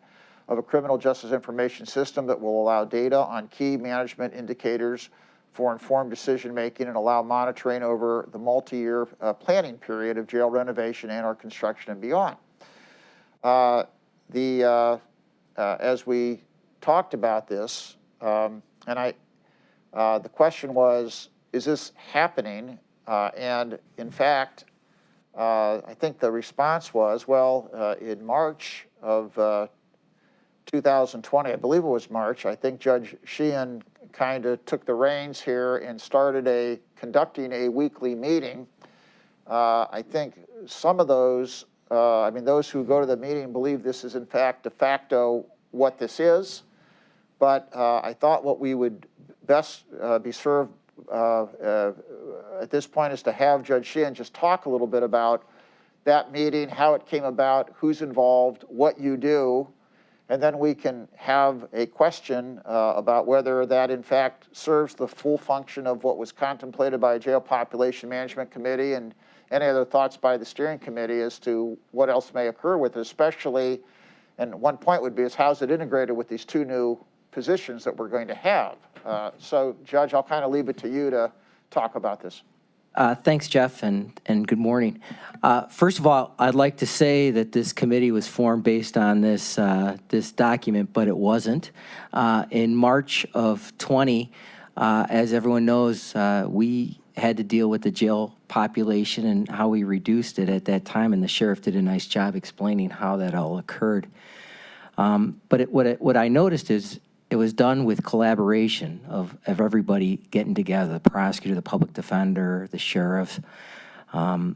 of a criminal justice information system that will allow data on key management indicators for informed decision-making and allow monitoring over the multi-year planning period of jail renovation and or construction and beyond. As we talked about this, the question was, is this happening? And in fact, I think the response was, well, in March of 2020, I believe it was March, I think Judge Sheehan kind of took the reins here and started conducting a weekly meeting. I think some of those, those who go to the meeting believe this is in fact de facto what this is, but I thought what we would best be served at this point is to have Judge Sheehan just talk a little bit about that meeting, how it came about, who's involved, what you do, and then we can have a question about whether that in fact serves the full function of what was contemplated by a jail population management committee, and any other thoughts by the steering committee as to what else may occur with it, especially, and one point would be is how's it integrated with these two new positions that we're going to have. So Judge, I'll kind of leave it to you to talk about this. Thanks, Jeff, and good morning. First of all, I'd like to say that this committee was formed based on this document, but it wasn't. In March of 20, as everyone knows, we had to deal with the jail population and how we reduced it at that time, and the sheriff did a nice job explaining how that all occurred. But what I noticed is it was done with collaboration of everybody getting together, the prosecutor, the public defender, the sheriff, and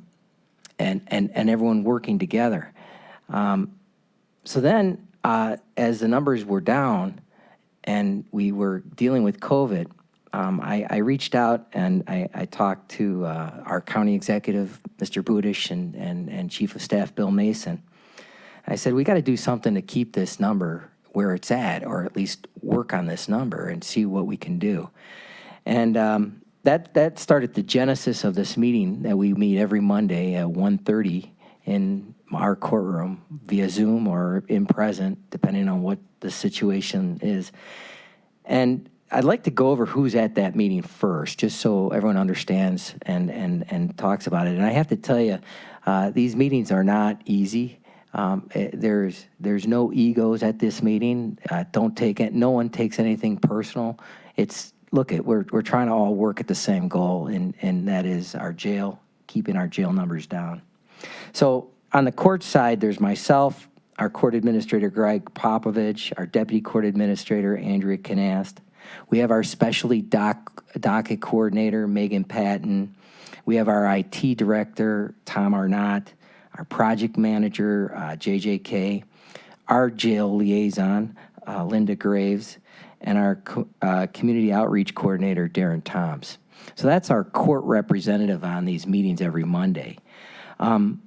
everyone working together. So then, as the numbers were down and we were dealing with COVID, I reached out and I talked to our county executive, Mr. Budish, and Chief of Staff, Bill Mason. I said, we got to do something to keep this number where it's at, or at least work on this number and see what we can do. And that started the genesis of this meeting that we meet every Monday at 1:30 in our courtroom via Zoom or in present, depending on what the situation is. And I'd like to go over who's at that meeting first, just so everyone understands and talks about it. And I have to tell you, these meetings are not easy. There's no egos at this meeting. Don't take it. No one takes anything personal. We're trying to all work at the same goal, and that is our jail, keeping our jail numbers down. So on the court side, there's myself, our court administrator, Greg Popovich, our deputy court administrator, Andrea Canast. We have our specialty docket coordinator, Megan Patton. We have our IT director, Tom Arnott. Our project manager, JJK, our jail liaison, Linda Graves, and our community outreach coordinator, Darren Toms. So that's our court representative on these meetings every Monday. The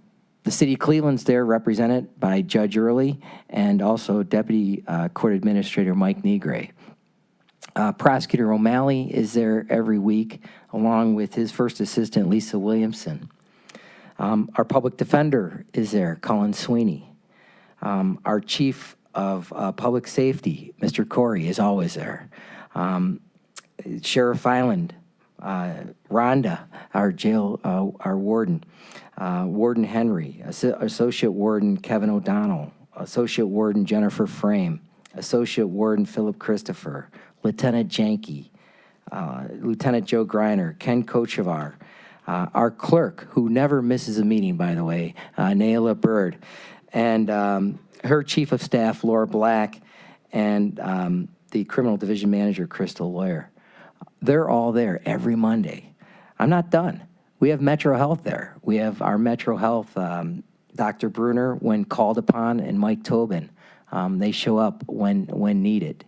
city of Cleveland's there represented by Judge Early and also Deputy Court Administrator Mike Negre. Prosecutor O'Malley is there every week, along with his first assistant, Lisa Williamson. Our public defender is there, Colin Sweeney. Our chief of public safety, Mr. Corey, is always there. Sheriff Island, Rhonda, our jail, our warden, Warden Henry, Associate Warden Kevin O'Donnell, Associate Warden Jennifer Frame, Associate Warden Philip Christopher, Lieutenant Janke, Lieutenant Joe Greiner, Ken Kochevar, our clerk, who never misses a meeting, by the way, Naila Bird, and her chief of staff, Laura Black, and the criminal division manager, Crystal Lawyer. They're all there every Monday. I'm not done. We have Metro Health there. We have our Metro Health, Dr. Bruner, when called upon, and Mike Tobin. They show up when needed.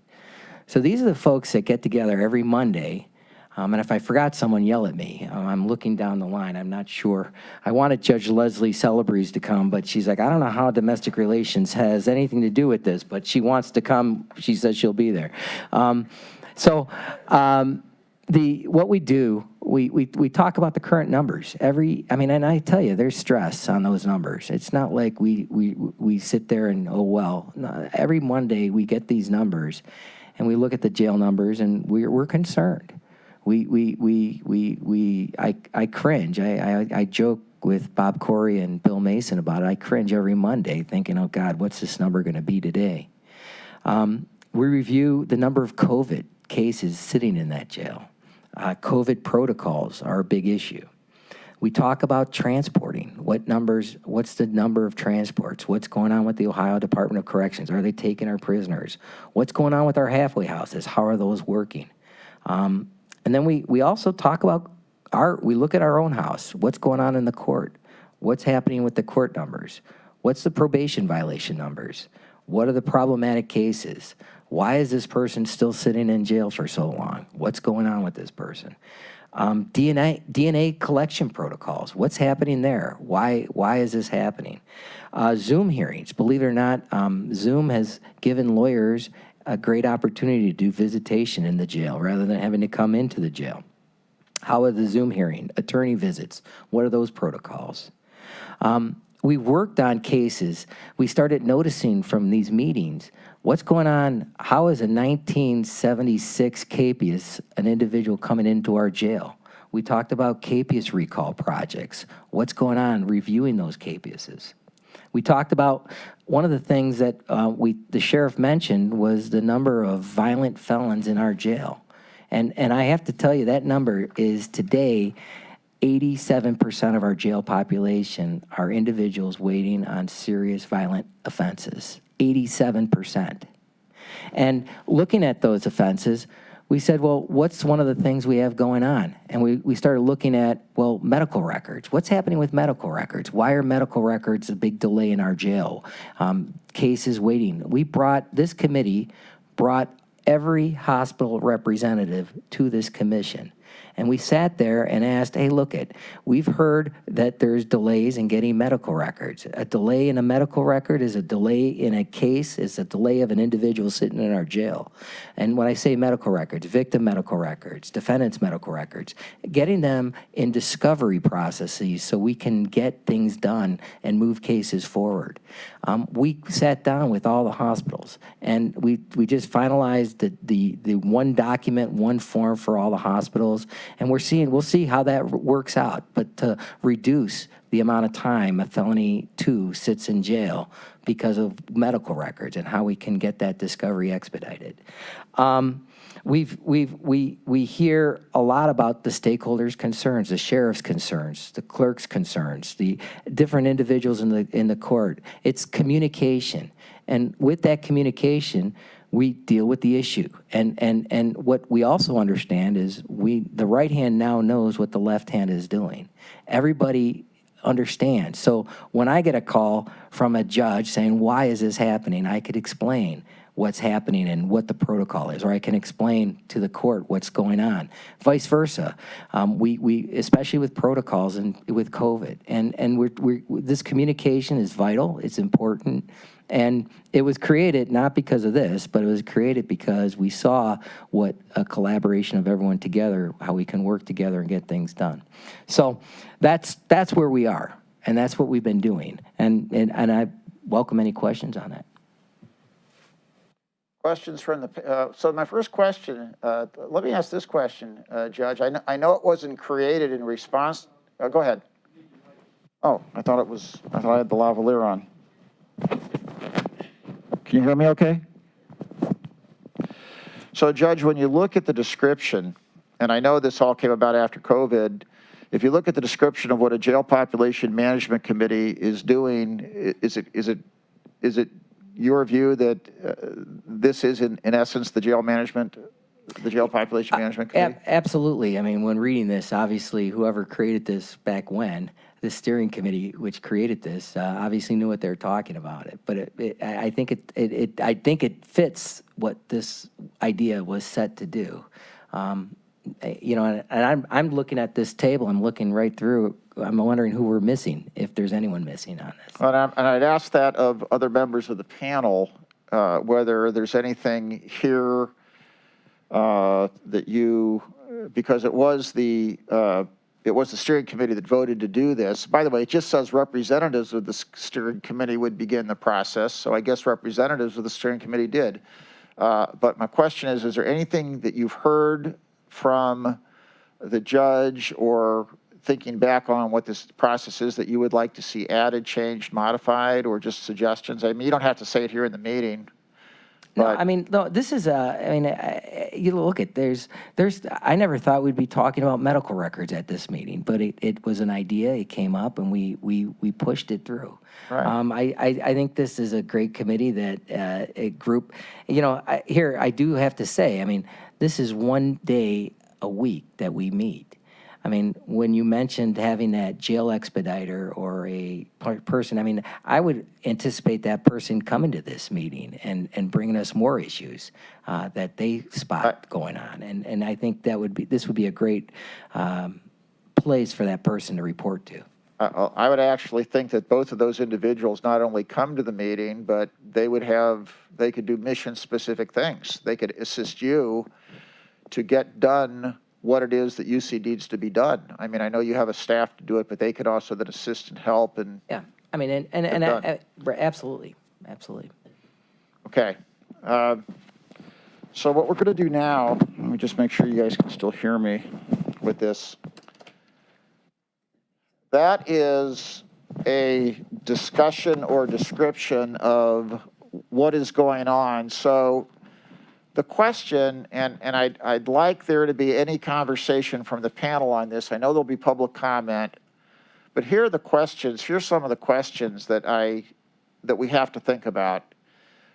So these are the folks that get together every Monday. And if I forgot someone, yell at me. I'm looking down the line. I'm not sure. I wanted Judge Leslie Celebrezze to come, but she's like, I don't know how domestic relations has anything to do with this, but she wants to come. She says she'll be there. What we do, we talk about the current numbers. And I tell you, there's stress on those numbers. It's not like we sit there and, oh, well. No, every Monday we get these numbers, and we look at the jail numbers, and we're concerned. I cringe. I joke with Bob Corey and Bill Mason about it. I cringe every Monday thinking, oh God, what's this number going to be today? We review the number of COVID cases sitting in that jail. COVID protocols are a big issue. We talk about transporting. What's the number of transports? What's going on with the Ohio Department of Corrections? Are they taking our prisoners? What's going on with our halfway houses? How are those working? And then we also talk about we look at our own house. What's going on in the court? What's happening with the court numbers? What's the probation violation numbers? What are the problematic cases? Why is this person still sitting in jail for so long? What's going on with this person? DNA collection protocols. What's happening there? Why is this happening? Zoom hearings. Believe it or not, Zoom has given lawyers a great opportunity to do visitation in the jail rather than having to come into the jail. How are the Zoom hearing? Attorney visits. What are those protocols? We worked on cases. We started noticing from these meetings, what's going on? How is a 1976 capias, an individual coming into our jail? We talked about capias recall projects. What's going on reviewing those capiases? We talked about one of the things that the sheriff mentioned was the number of violent felons in our jail. And I have to tell you, that number is today 87% of our jail population are individuals waiting on serious violent offenses. 87%. And looking at those offenses, we said, well, what's one of the things we have going on? And we started looking at, well, medical records. What's happening with medical records? Why are medical records a big delay in our jail? Cases waiting. This committee brought every hospital representative to this commission. And we sat there and asked, hey, we've heard that there's delays in getting medical records. A delay in a medical record is a delay in a case, is a delay of an individual sitting in our jail. And when I say medical records, victim medical records, defendant's medical records, getting them in discovery processes so we can get things done and move cases forward. We sat down with all the hospitals, and we just finalized the one document, one form for all the hospitals. And we'll see how that works out. But to reduce the amount of time a felony 2 sits in jail because of medical records and how we can get that discovery expedited. We hear a lot about the stakeholders' concerns, the sheriff's concerns, the clerk's concerns, the different individuals in the court. It's communication. And with that communication, we deal with the issue. And what we also understand is the right hand now knows what the left hand is doing. Everybody understands. So when I get a call from a judge saying, why is this happening? I could explain what's happening and what the protocol is, or I can explain to the court what's going on. Vice versa. We especially with protocols and with COVID. And this communication is vital. It's important. And it was created not because of this, but it was created because we saw what a collaboration of everyone together, how we can work together and get things done. So that's where we are. And that's what we've been doing. And I welcome any questions on that. Questions from the, so my first question, let me ask this question, Judge. I know it wasn't created in response, go ahead. Oh, I thought I had the lavalier on. Can you hear me okay? So Judge, when you look at the description, and I know this all came about after COVID, if you look at the description of what a jail population management committee is doing, is it your view that this is in essence the jail population management committee? Absolutely. I mean, when reading this, obviously whoever created this back when, the steering committee which created this, obviously knew what they were talking about. But I think it fits what this idea was set to do. You know, and I'm looking at this table. I'm looking right through. I'm wondering who we're missing, if there's anyone missing on this. And I'd ask that of other members of the panel, whether there's anything here that you, because it was the steering committee that voted to do this. By the way, it just says representatives of the steering committee would begin the process. So I guess representatives of the steering committee did. But my question is there anything that you've heard from the judge or thinking back on what this process is that you would like to see added, changed, modified, or just suggestions? I mean, you don't have to say it here in the meeting. No, I mean, no, this is you look at, I never thought we'd be talking about medical records at this meeting, but it was an idea, it came up, and we pushed it through. Right. I think this is a great committee that, a group, you know, here, I do have to say, I mean, this is one day a week that we meet. I mean, when you mentioned having that jail expediter or a person, I mean, I would anticipate that person coming to this meeting and bringing us more issues that they spot going on. And I think this would be a great place for that person to report to. I would actually think that both of those individuals not only come to the meeting, but they could do mission-specific things. They could assist you to get done what it is that you see needs to be done. I mean, I know you have a staff to do it, but they could also then assist and help and. Yeah, I mean, absolutely. Okay. So what we're going to do now, let me just make sure you guys can still hear me with this. That is a discussion or description of what is going on. So the question, and I'd like there to be any conversation from the panel on this. I know there'll be public comment, but here are the questions. Here's some of the questions that we have to think about.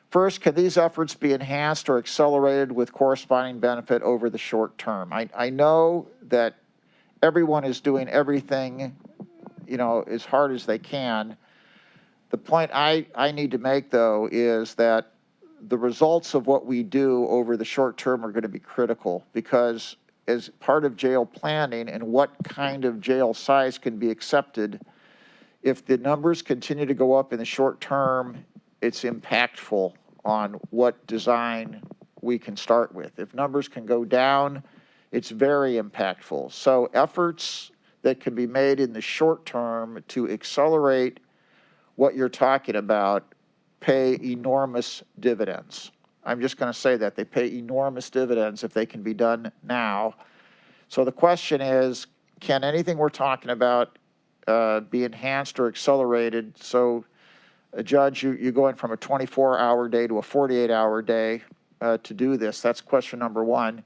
First, can these efforts be enhanced or accelerated with corresponding benefit over the short term? I know that everyone is doing everything, you know, as hard as they can. The point I need to make, though, is that the results of what we do over the short term are going to be critical, because as part of jail planning and what kind of jail size can be accepted, if the numbers continue to go up in the short term, it's impactful on what design we can start with. If numbers can go down, it's very impactful. So efforts that can be made in the short term to accelerate what you're talking about pay enormous dividends. I'm just going to say that. They pay enormous dividends if they can be done now. So the question is, can anything we're talking about be enhanced or accelerated? So, Judge, you're going from a 24-hour day to a 48-hour day to do this. That's question number one.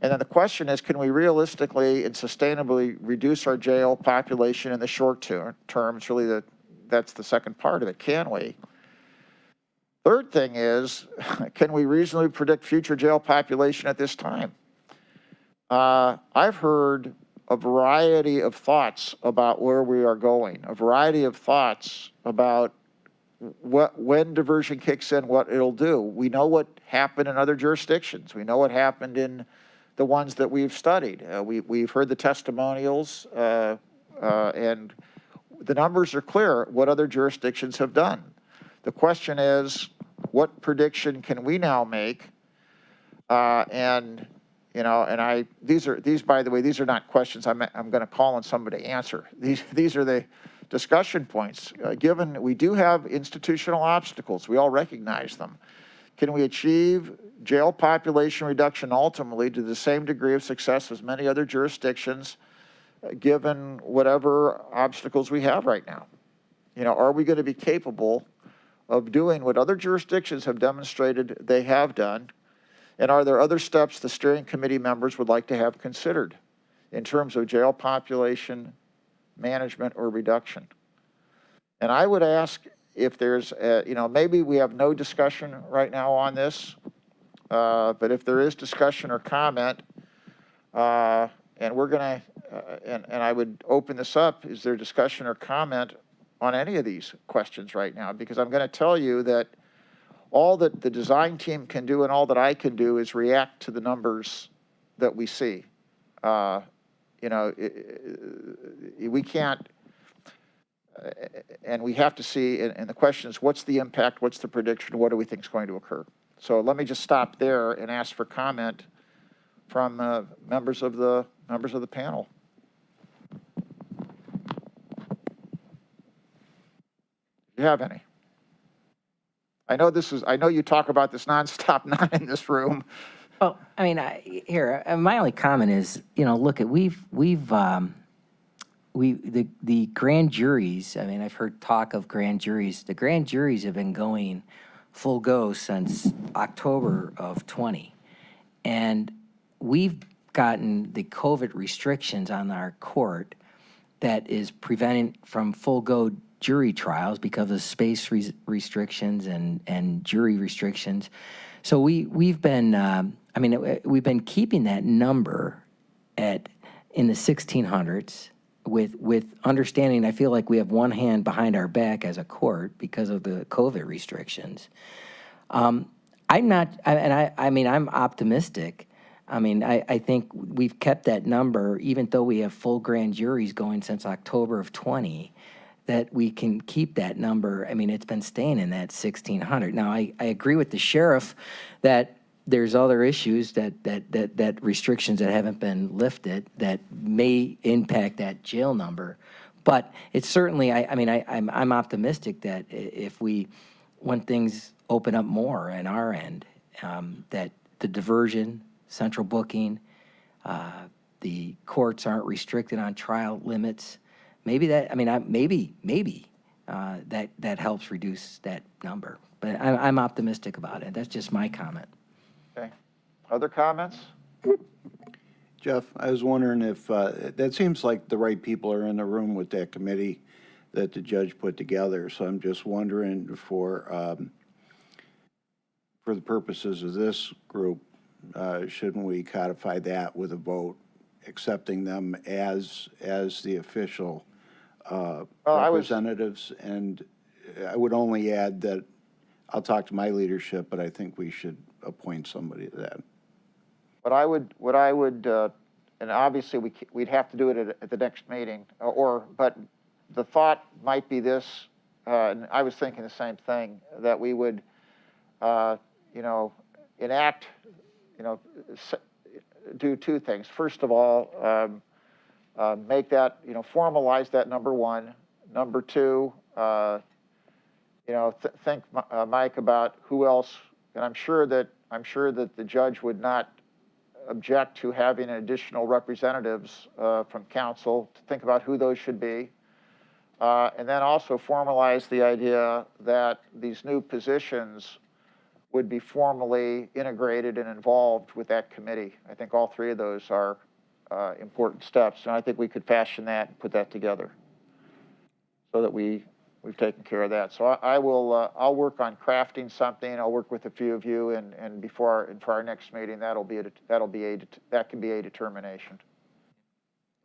And then the question is, can we realistically and sustainably reduce our jail population in the short term? It's really that's the second part of it. Can we? Third thing is, can we reasonably predict future jail population at this time? I've heard a variety of thoughts about where we are going, a variety of thoughts about when diversion kicks in, what it'll do. We know what happened in other jurisdictions. We know what happened in the ones that we've studied. We've heard the testimonials, and the numbers are clear what other jurisdictions have done. The question is, what prediction can we now make? And You know, and these, by the way, these are not questions I'm going to call on somebody to answer. These are the discussion points. Given we do have institutional obstacles, we all recognize them. Can we achieve jail population reduction ultimately to the same degree of success as many other jurisdictions, given whatever obstacles we have right now? You know, are we going to be capable of doing what other jurisdictions have demonstrated they have done? And are there other steps the steering committee members would like to have considered in terms of jail population management or reduction? And I would ask if there's, you know, maybe we have no discussion right now on this, but if there is discussion or comment, and we're going to, and I would open this up, is there discussion or comment on any of these questions right now? Because I'm going to tell you that all that the design team can do and all that I can do is react to the numbers that we see. You know, we can't, and we have to see, and the question is, what's the impact, what's the prediction, what do we think is going to occur? So let me just stop there and ask for comment from members of the panel. Do you have any? I know you talk about this nonstop, not in this room. Well, I mean, my only comment is, you know, look, the grand juries, I mean, I've heard talk of grand juries. The grand juries have been going full go since October of 20. And we've gotten the COVID restrictions on our court that is preventing from full go jury trials because of space restrictions and jury restrictions. So we've been, we've been keeping that number in the 1600s with understanding. I feel like we have one hand behind our back as a court because of the COVID restrictions. I'm optimistic. I mean, I think we've kept that number, even though we have full grand juries going since October of 20, that we can keep that number. I mean, it's been staying in that 1,600. Now, I agree with the sheriff that there's other issues that restrictions that haven't been lifted that may impact that jail number. But it's certainly, I'm optimistic that when things open up more on our end, that the diversion, central booking, the courts aren't restricted on trial limits. Maybe that helps reduce that number. But I'm optimistic about it. That's just my comment. Okay. Other comments? Jeff, I was wondering if, that seems like the right people are in the room with that committee that the judge put together. So I'm just wondering for the purposes of this group, shouldn't we codify that with a vote accepting them as the official representatives? And I would only add that I'll talk to my leadership, but I think we should appoint somebody to that. What I would, and obviously we'd have to do it at the next meeting, but the thought might be this, and I was thinking the same thing, that we would, enact, do two things. First of all, make that, formalize that, number one. Number two, think, Mike, about who else, and I'm sure that the judge would not object to having additional representatives from council to think about who those should be. And then also formalize the idea that these new positions would be formally integrated and involved with that committee. I think all three of those are important steps, and I think we could fashion that and put that together so that we've taken care of that. So I'll work on crafting something. I'll work with a few of you, and for our next meeting, that can be a determination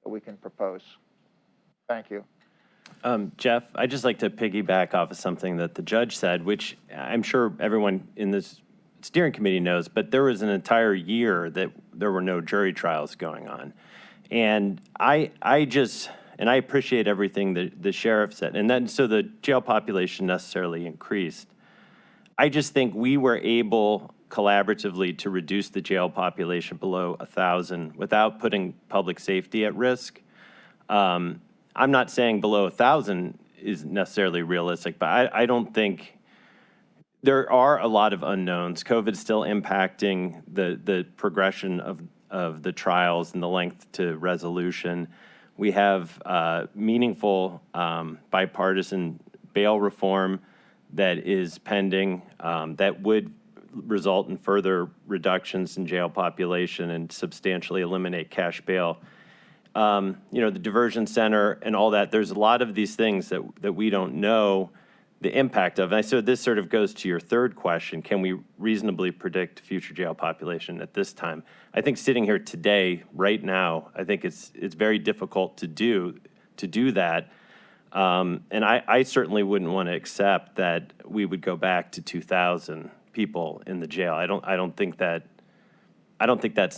that we can propose. Thank you. Jeff, I'd just like to piggyback off of something that the judge said, which I'm sure everyone in this steering committee knows, but there was an entire year that there were no jury trials going on. And I appreciate everything that the sheriff said. And then, so the jail population necessarily increased. I just think we were able collaboratively to reduce the jail population below 1,000 without putting public safety at risk. I'm not saying below 1,000 is necessarily realistic, but I don't think there are a lot of unknowns. COVID is still impacting the progression of the trials and the length to resolution. We have meaningful bipartisan bail reform that is pending that would result in further reductions in jail population and substantially eliminate cash bail. The diversion center and all that, there's a lot of these things that we don't know the impact of. And so this sort of goes to your third question, can we reasonably predict future jail population at this time? I think sitting here today, right now, I think it's very difficult to do that. And I certainly wouldn't want to accept that we would go back to 2,000 people in the jail. I don't think that's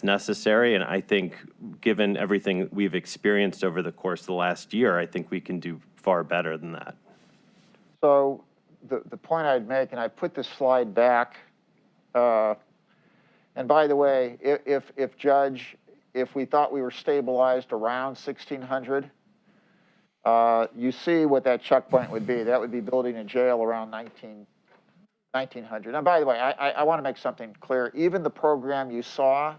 necessary, and I think given everything we've experienced over the course of the last year, I think we can do far better than that. So the point I'd make, and I put this slide back, and by the way, if we thought we were stabilized around 1,600, you see what that checkpoint would be. That would be building a jail around 1,900. And by the way, I want to make something clear. Even the program you saw,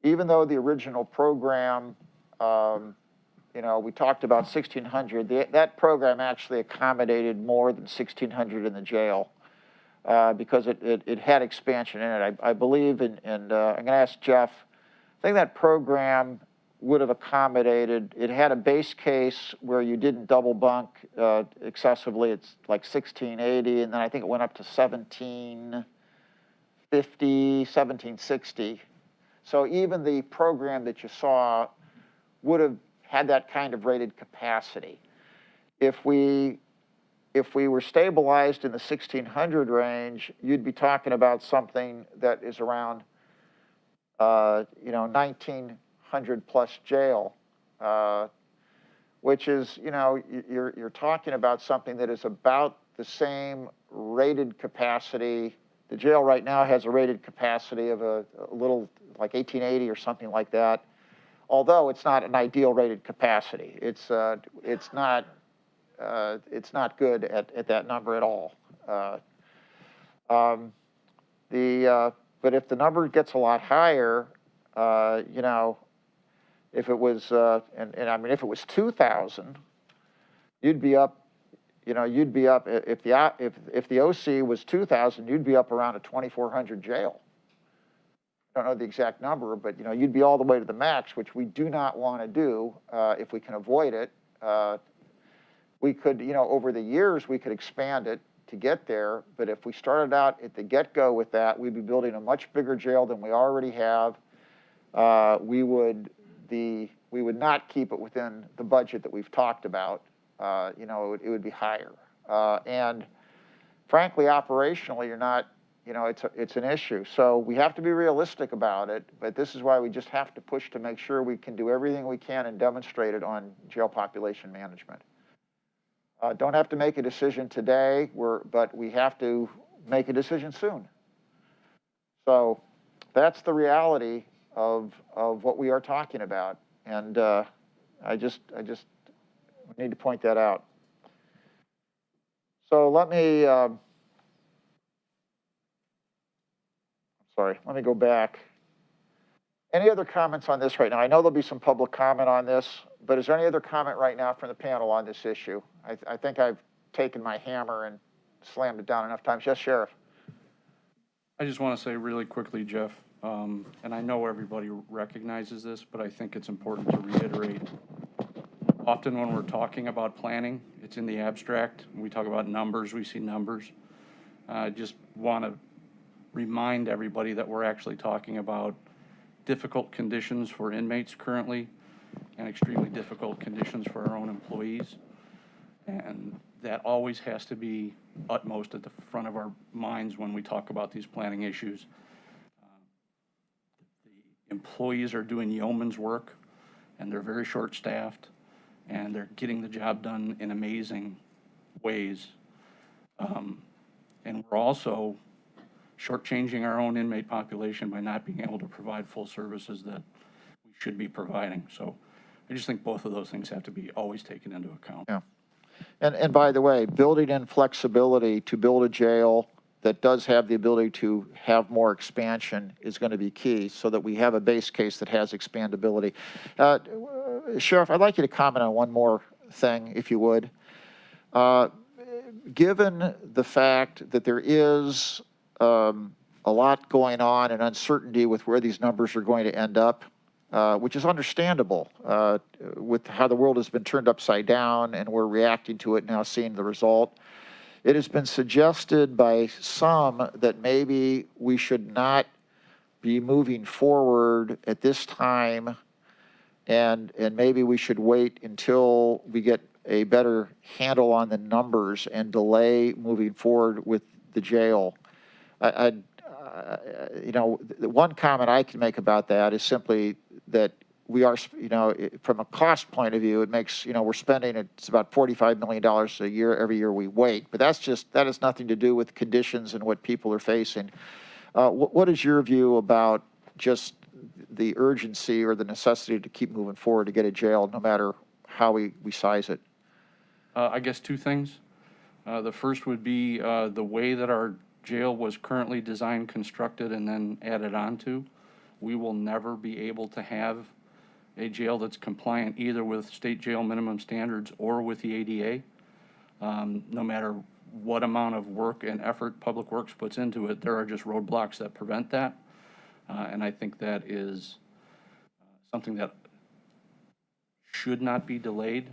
even though the original program, we talked about 1,600, that program actually accommodated more than 1,600 in the jail because it had expansion in it. I believe, and I'm going to ask Jeff, I think that program would have accommodated, it had a base case where you didn't double bunk excessively. It's like 1,680, and then I think it went up to 1,750, 1,760. So even the program that you saw would have had that kind of rated capacity. If we were stabilized in the 1,600 range, you'd be talking about something that is around 1,900 plus jail, which is, you're talking about something that is about the same rated capacity. The jail right now has a rated capacity of a little like 1,880 or something like that, although it's not an ideal rated capacity. It's not good at that number at all. But if the number gets a lot higher, if it was, if it was 2,000, you'd be up, if the OC was 2,000, you'd be up around a 2,400 jail. I don't know the exact number, but, you'd be all the way to the max, which we do not want to do if we can avoid it. We could, over the years, we could expand it to get there, but if we started out at the get-go with that, we'd be building a much bigger jail than we already have. We would not keep it within the budget that we've talked about. It would be higher. And frankly, operationally, you're not, it's an issue. So we have to be realistic about it, but this is why we just have to push to make sure we can do everything we can and demonstrate it on jail population management. Don't have to make a decision today, but we have to make a decision soon. So that's the reality of what we are talking about, and I just need to point that out. So let me let me go back. Any other comments on this right now? I know there'll be some public comment on this, but is there any other comment right now from the panel on this issue? I think I've taken my hammer and slammed it down enough times. Yes, Sheriff. I just want to say really quickly, Jeff, and I know everybody recognizes this, but I think it's important to reiterate. Often when we're talking about planning, it's in the abstract. When we talk about numbers, we see numbers. I just want to remind everybody that we're actually talking about difficult conditions for inmates currently and extremely difficult conditions for our own employees. And that always has to be utmost at the front of our minds when we talk about these planning issues. The employees are doing yeoman's work, and they're very short-staffed, and they're getting the job done in amazing ways. And we're also shortchanging our own inmate population by not being able to provide full services that we should be providing. So I just think both of those things have to be always taken into account. Yeah. And by the way, building in flexibility to build a jail that does have the ability to have more expansion is going to be key, so that we have a base case that has expandability. Sheriff, I'd like you to comment on one more thing, if you would. Given the fact that there is a lot going on and uncertainty with where these numbers are going to end up, which is understandable with how the world has been turned upside down and we're reacting to it now, seeing the result. It has been suggested by some that maybe we should not be moving forward at this time, and maybe we should wait until we get a better handle on the numbers and delay moving forward with the jail. You know, the one comment I can make about that is simply that we are, you know, from a cost point of view, it makes, you know, we're spending, it's about $45 million a year every year we wait. But that's just, that has nothing to do with conditions and what people are facing. What is your view about just the urgency or the necessity to keep moving forward to get a jail, no matter how we size it? I guess two things. The first would be the way that our jail was currently designed, constructed, and then added on to. We will never be able to have a jail that's compliant either with state jail minimum standards or with the ADA. No matter what amount of work and effort Public Works puts into it, there are just roadblocks that prevent that. And I think that is something that should not be delayed.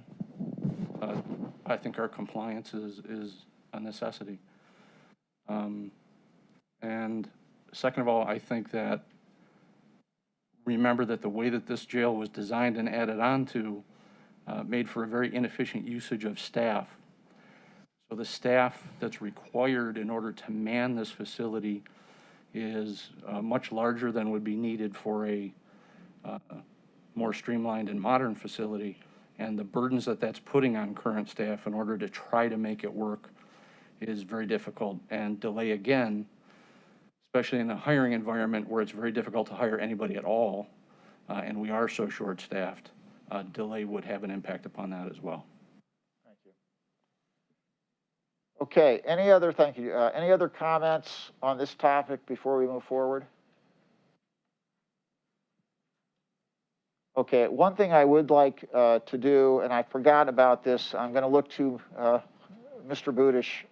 I think our compliance is a necessity. And second of all, I think that remember that the way that this jail was designed and added on to made for a very inefficient usage of staff. So the staff that's required in order to man this facility is much larger than would be needed for a more streamlined and modern facility. And the burdens that that's putting on current staff in order to try to make it work is very difficult. And delay again, especially in a hiring environment where it's very difficult to hire anybody at all, and we are so short-staffed, delay would have an impact upon that as well. Thank you. Okay, any other comments on this topic before we move forward? Okay, one thing I would like to do, and I forgot about this, I'm going to look to Mr. Budish.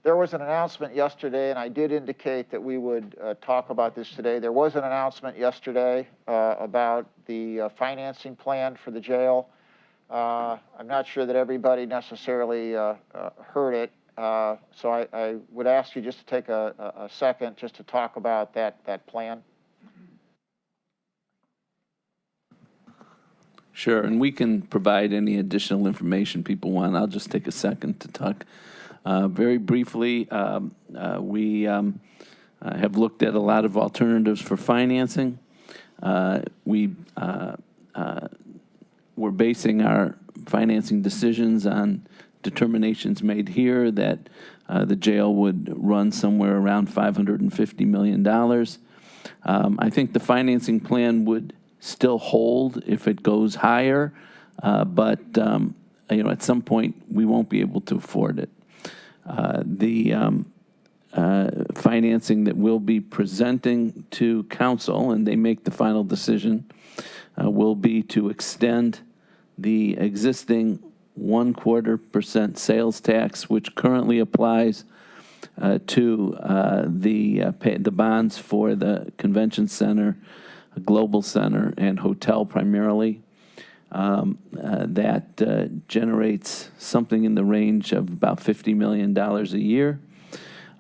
There was an announcement yesterday, and I did indicate that we would talk about this today. There was an announcement yesterday about the financing plan for the jail. I'm not sure that everybody necessarily heard it, so I would ask you just to take a second just to talk about that plan. Sure, and we can provide any additional information people want. I'll just take a second to talk. Very briefly, we have looked at a lot of alternatives for financing. We're basing our financing decisions on determinations made here that the jail would run somewhere around $550 million. I think the financing plan would still hold if it goes higher, but you know, at some point we won't be able to afford it. The financing that we'll be presenting to council, and they make the final decision, will be to extend the existing 1/4% sales tax, which currently applies to the bonds for the convention center, global center, and hotel primarily. That generates something in the range of about $50 million a year.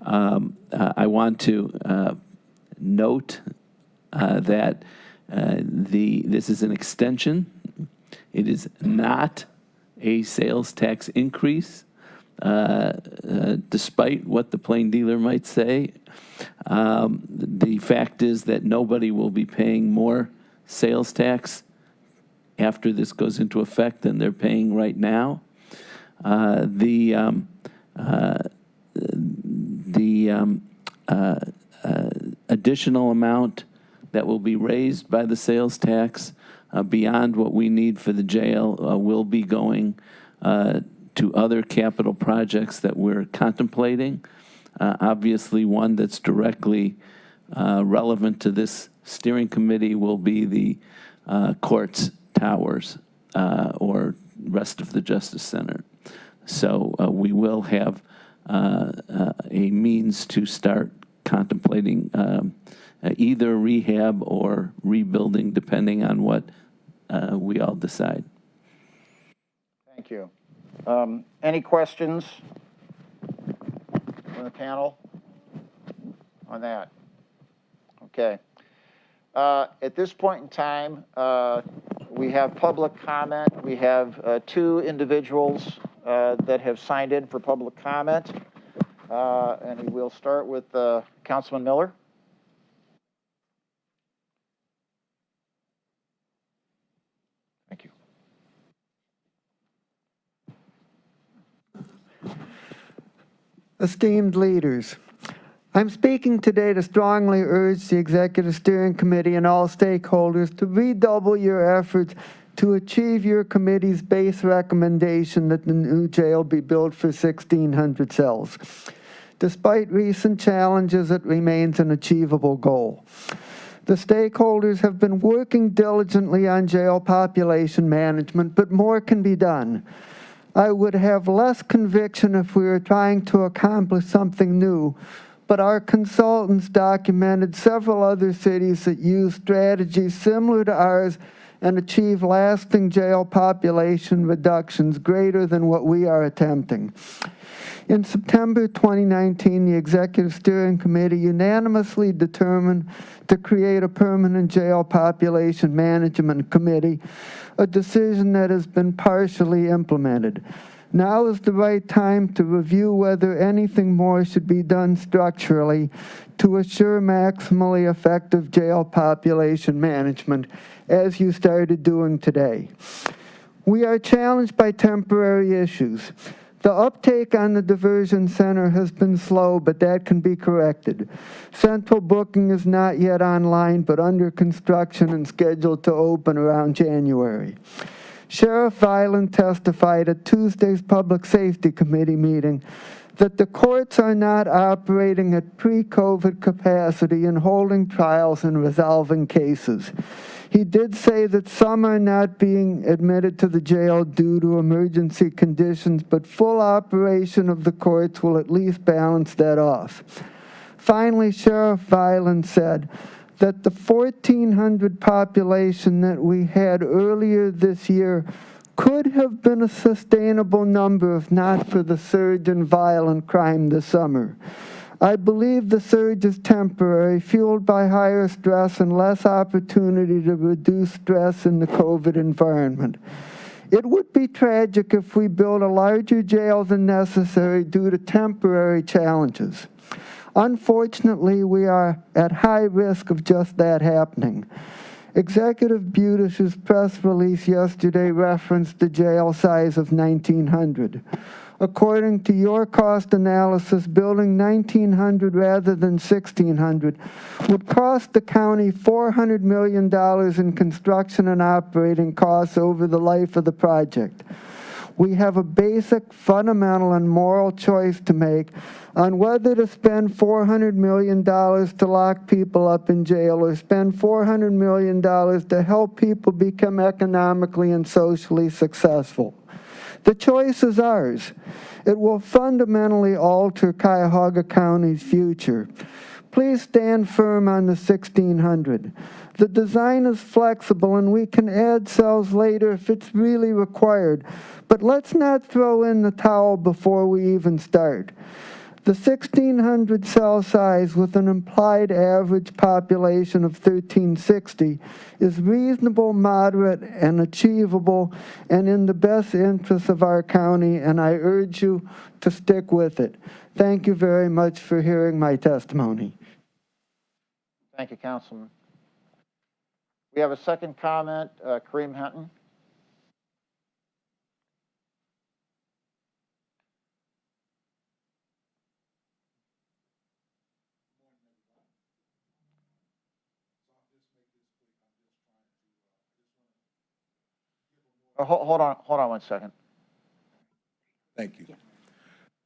I want to note that this is an extension. It is not a sales tax increase, despite what the plain dealer might say. The fact is that nobody will be paying more sales tax after this goes into effect than they're paying right now. additional amount that will be raised by the sales tax beyond what we need for the jail will be going to other capital projects that we're contemplating. Obviously, one that's directly relevant to this steering committee will be the courts towers or rest of the Justice Center. So we will have a means to start contemplating either rehab or rebuilding, depending on what we all decide. Thank you. Any questions from the panel on that? Okay. At this point in time, we have public comment. We have 2 individuals that have signed in for public comment. And we'll start with Councilman Miller. Thank you. Esteemed leaders, I'm speaking today to strongly urge the Executive Steering Committee and all stakeholders to redouble your efforts to achieve your committee's base recommendation that the new jail be built for 1,600 cells. Despite recent challenges, it remains an achievable goal. The stakeholders have been working diligently on jail population management, but more can be done. I would have less conviction if we were trying to accomplish something new, but our consultants documented several other cities that use strategies similar to ours and achieve lasting jail population reductions greater than what we are attempting. In September 2019, the Executive Steering Committee unanimously determined to create a permanent jail population management committee, a decision that has been partially implemented. Now is the right time to review whether anything more should be done structurally to assure maximally effective jail population management, as you started doing today. We are challenged by temporary issues. The uptake on the diversion center has been slow, but that can be corrected. Central booking is not yet online, but under construction and scheduled to open around January. Sheriff Violent testified at Tuesday's Public Safety Committee meeting that the courts are not operating at pre-COVID capacity in holding trials and resolving cases. He did say that some are not being admitted to the jail due to emergency conditions, but full operation of the courts will at least balance that off. Finally, Sheriff Violent said that the 1,400 population that we had earlier this year could have been a sustainable number if not for the surge in violent crime this summer. I believe the surge is temporary, fueled by higher stress and less opportunity to reduce stress in the COVID environment. It would be tragic if we build a larger jail than necessary due to temporary challenges. Unfortunately, we are at high risk of just that happening. Executive Buttigieg's press release yesterday referenced the jail size of 1,900. According to your cost analysis, building 1,900 rather than 1,600 would cost the county $400 million in construction and operating costs over the life of the project. We have a basic, fundamental, and moral choice to make on whether to spend $400 million to lock people up in jail or spend $400 million to help people become economically and socially successful. The choice is ours. It will fundamentally alter Cuyahoga County's future. Please stand firm on the 1,600. The design is flexible and we can add cells later if it's really required. But let's not throw in the towel before we even start. The 1,600 cell size with an implied average population of 1,360 is reasonable, moderate, and achievable and in the best interest of our county, and I urge you to stick with it. Thank you very much for hearing my testimony. Thank you, Councilman. We have a second comment, Kareem Hinton. Hold on 1 second. Thank you.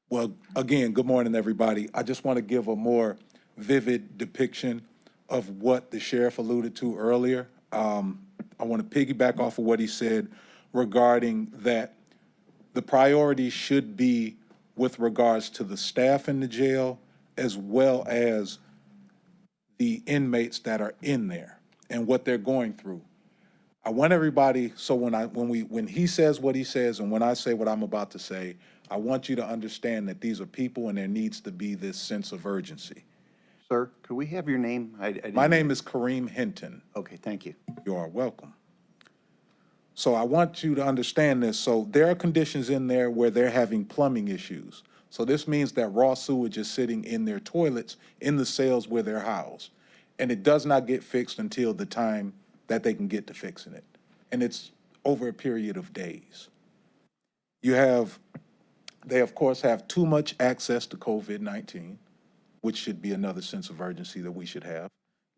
Well, again, good morning, everybody. I just want to give a more vivid depiction of what the sheriff alluded to earlier. I want to piggyback off of what he said regarding that the priority should be with regards to the staff in the jail as well as the inmates that are in there and what they're going through. I want everybody, so when he says what he says and when I say what I'm about to say, I want you to understand that these are people and there needs to be this sense of urgency. Sir, could we have your name? I didn't- My name is Kareem Hinton. Okay, thank you. You are welcome. So I want you to understand this. So there are conditions in there where they're having plumbing issues. So this means that raw sewage is sitting in their toilets in the cells where they're housed. And it does not get fixed until the time that they can get to fixing it. And it's over a period of days. They of course have too much access to COVID-19, which should be another sense of urgency that we should have,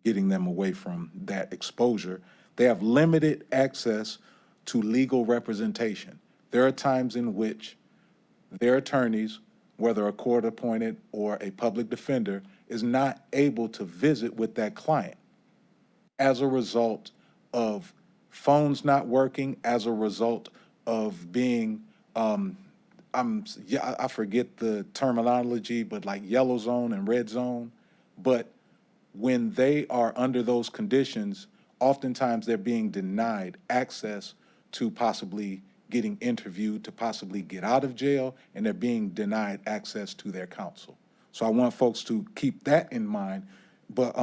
getting them away from that exposure. They have limited access to legal representation. There are times in which their attorneys, whether a court-appointed or a public defender, is not able to visit with that client as a result of phones not working, as a result of being, I forget the terminology, but like yellow zone and red zone. But when they are under those conditions, oftentimes they're being denied access to possibly getting interviewed, to possibly get out of jail, and they're being denied access to their counsel. So I want folks to keep that in mind. But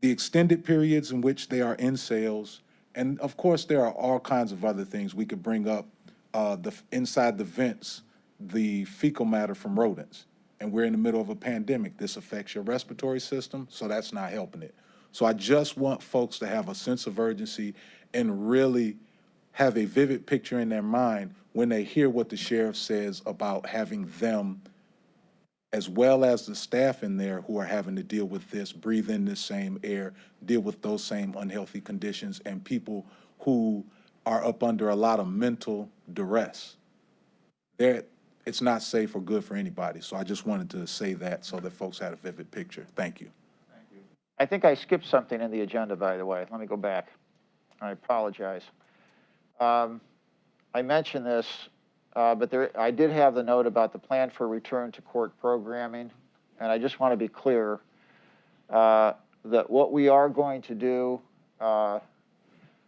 the extended periods in which they are in sales, and of course there are all kinds of other things. We could bring up inside the vents, the fecal matter from rodents. And we're in the middle of a pandemic. This affects your respiratory system, so that's not helping it. So I just want folks to have a sense of urgency and really have a vivid picture in their mind when they hear what the sheriff says about having them, as well as the staff in there who are having to deal with this, breathe in this same air, deal with those same unhealthy conditions, and people who are up under a lot of mental duress. It's not safe or good for anybody. So I just wanted to say that so that folks had a vivid picture. Thank you. I think I skipped something in the agenda, by the way. Let me go back. I apologize. I mentioned this, but I did have the note about the plan for return to court programming, and I just want to be clear that what we are going to do,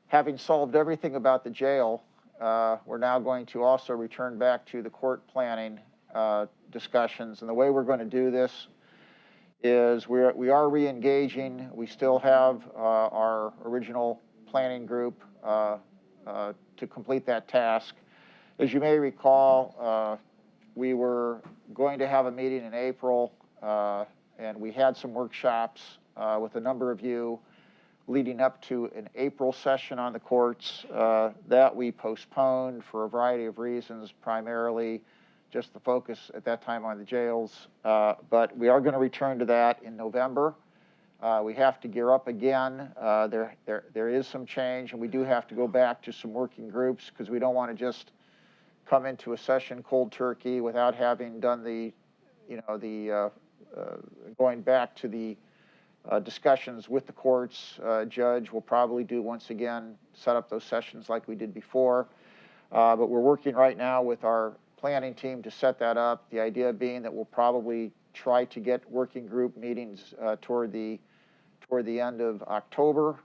having solved everything about the jail, we're now going to also return back to the court planning discussions. And the way we're going to do this is we are re-engaging. We still have our original planning group to complete that task. As you may recall, we were going to have a meeting in April, and we had some workshops with a number of you leading up to an April session on the courts that we postponed for a variety of reasons, primarily just the focus at that time on the jails. But we are going to return to that in November. We have to gear up again. There is some change, and we do have to go back to some working groups because we don't want to just come into a session cold turkey without having done going back to the discussions with the courts. Judge will probably do once again, set up those sessions like we did before. But we're working right now with our planning team to set that up. The idea being that we'll probably try to get working group meetings toward the end of October,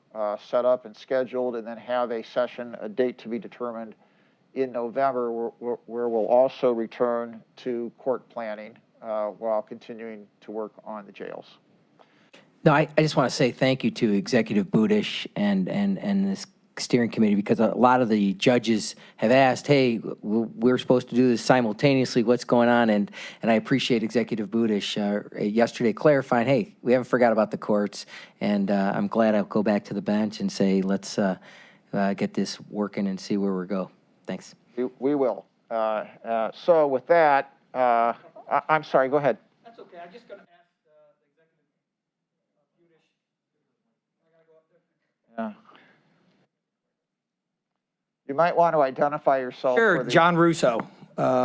set up and scheduled, and then have a session, a date to be determined in November, where we'll also return to court planning while continuing to work on the jails. No, I just want to say thank you to Executive Budish and this steering committee, because a lot of the judges have asked, hey, we're supposed to do this simultaneously, what's going on? And I appreciate Executive Budish yesterday clarifying, hey, we haven't forgot about the courts, and I'm glad I'll go back to the bench and say, let's get this working and see where we go. Thanks. We will. So with that, I'm sorry, go ahead. That's okay. I'm just going to ask Executive Budish. I got to go up there. You might want to identify yourself. Sure, for the John Russo,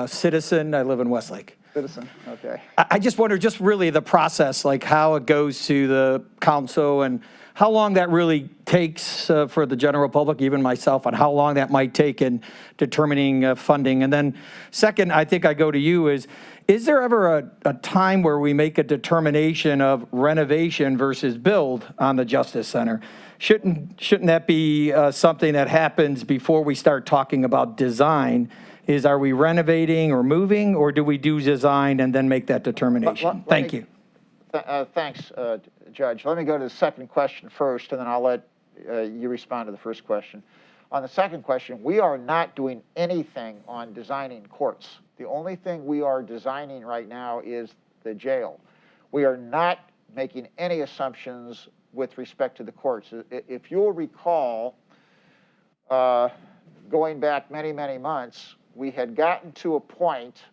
citizen, I live in Westlake. citizen. Okay. I just wonder, just really the process, like how it goes to the council and how long that really takes for the general public, even myself, and how long that might take in determining funding. And then second, I think I go to you is there ever a time where we make a determination of renovation versus build on the Justice Center? Shouldn't that be something that happens before we start talking about design? Are we renovating or moving, or do we do design and then make that determination? Thank you. Thanks, Judge. Let me go to the second question first, and then I'll let you respond to the first question. On the second question, we are not doing anything on designing courts. The only thing we are designing right now is the jail. We are not making any assumptions with respect to the courts. If you'll recall, going back many, many months, we had gotten to a point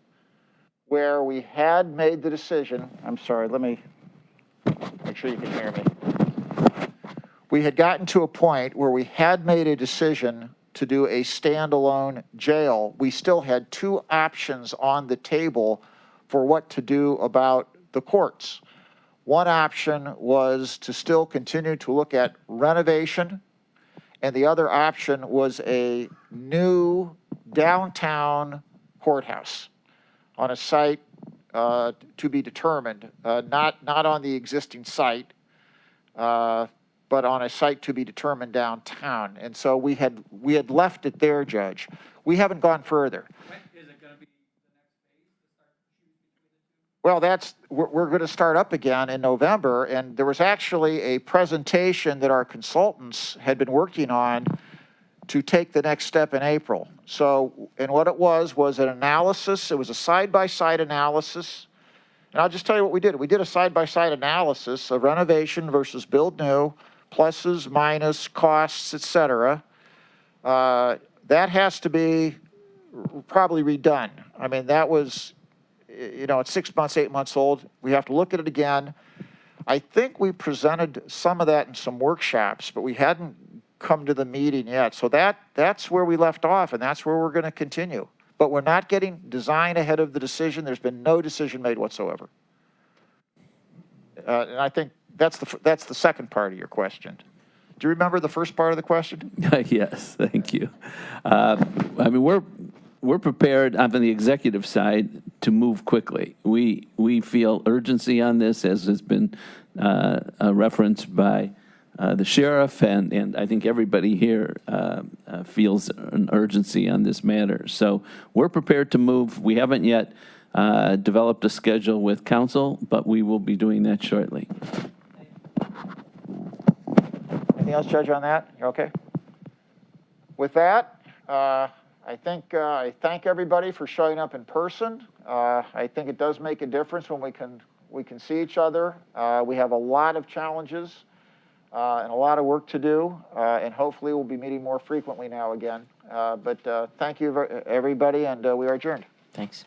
where we had made the decision. I'm sorry, let me make sure you can hear me. We had gotten to a point where we had made a decision to do a standalone jail. We still had two options on the table for what to do about the courts. One option was to still continue to look at renovation, and the other option was a new downtown courthouse on a site to be determined, not on the existing site, but on a site to be determined downtown. And so we had left it there, Judge. We haven't gone further. Is it going to be the next phase to start choosing between the two? Well, we're going to start up again in November, and there was actually a presentation that our consultants had been working on to take the next step in April. So, and what it was an analysis. It was a side-by-side analysis. And I'll just tell you what we did. We did a side-by-side analysis of renovation versus build new, pluses, minus, costs, et cetera. That has to be probably redone. I mean, that was, it's 6 months, 8 months old. We have to look at it again. I think we presented some of that in some workshops, but we hadn't come to the meeting yet. So that's where we left off, and that's where we're going to continue. But we're not getting design ahead of the decision. There's been no decision made whatsoever. And I think that's the second part of your question. Do you remember the first part of the question? Yes, thank you. I mean, we're prepared on the executive side to move quickly. We feel urgency on this, as has been referenced by the sheriff, and I think everybody here feels an urgency on this matter. So we're prepared to move. We haven't yet developed a schedule with council, but we will be doing that shortly. Anything else, Judge, on that? You're okay? With that, I think I thank everybody for showing up in person. I think it does make a difference when we can see each other. We have a lot of challenges and a lot of work to do, and hopefully we'll be meeting more frequently now again. But thank you, everybody, and we are adjourned. Thanks.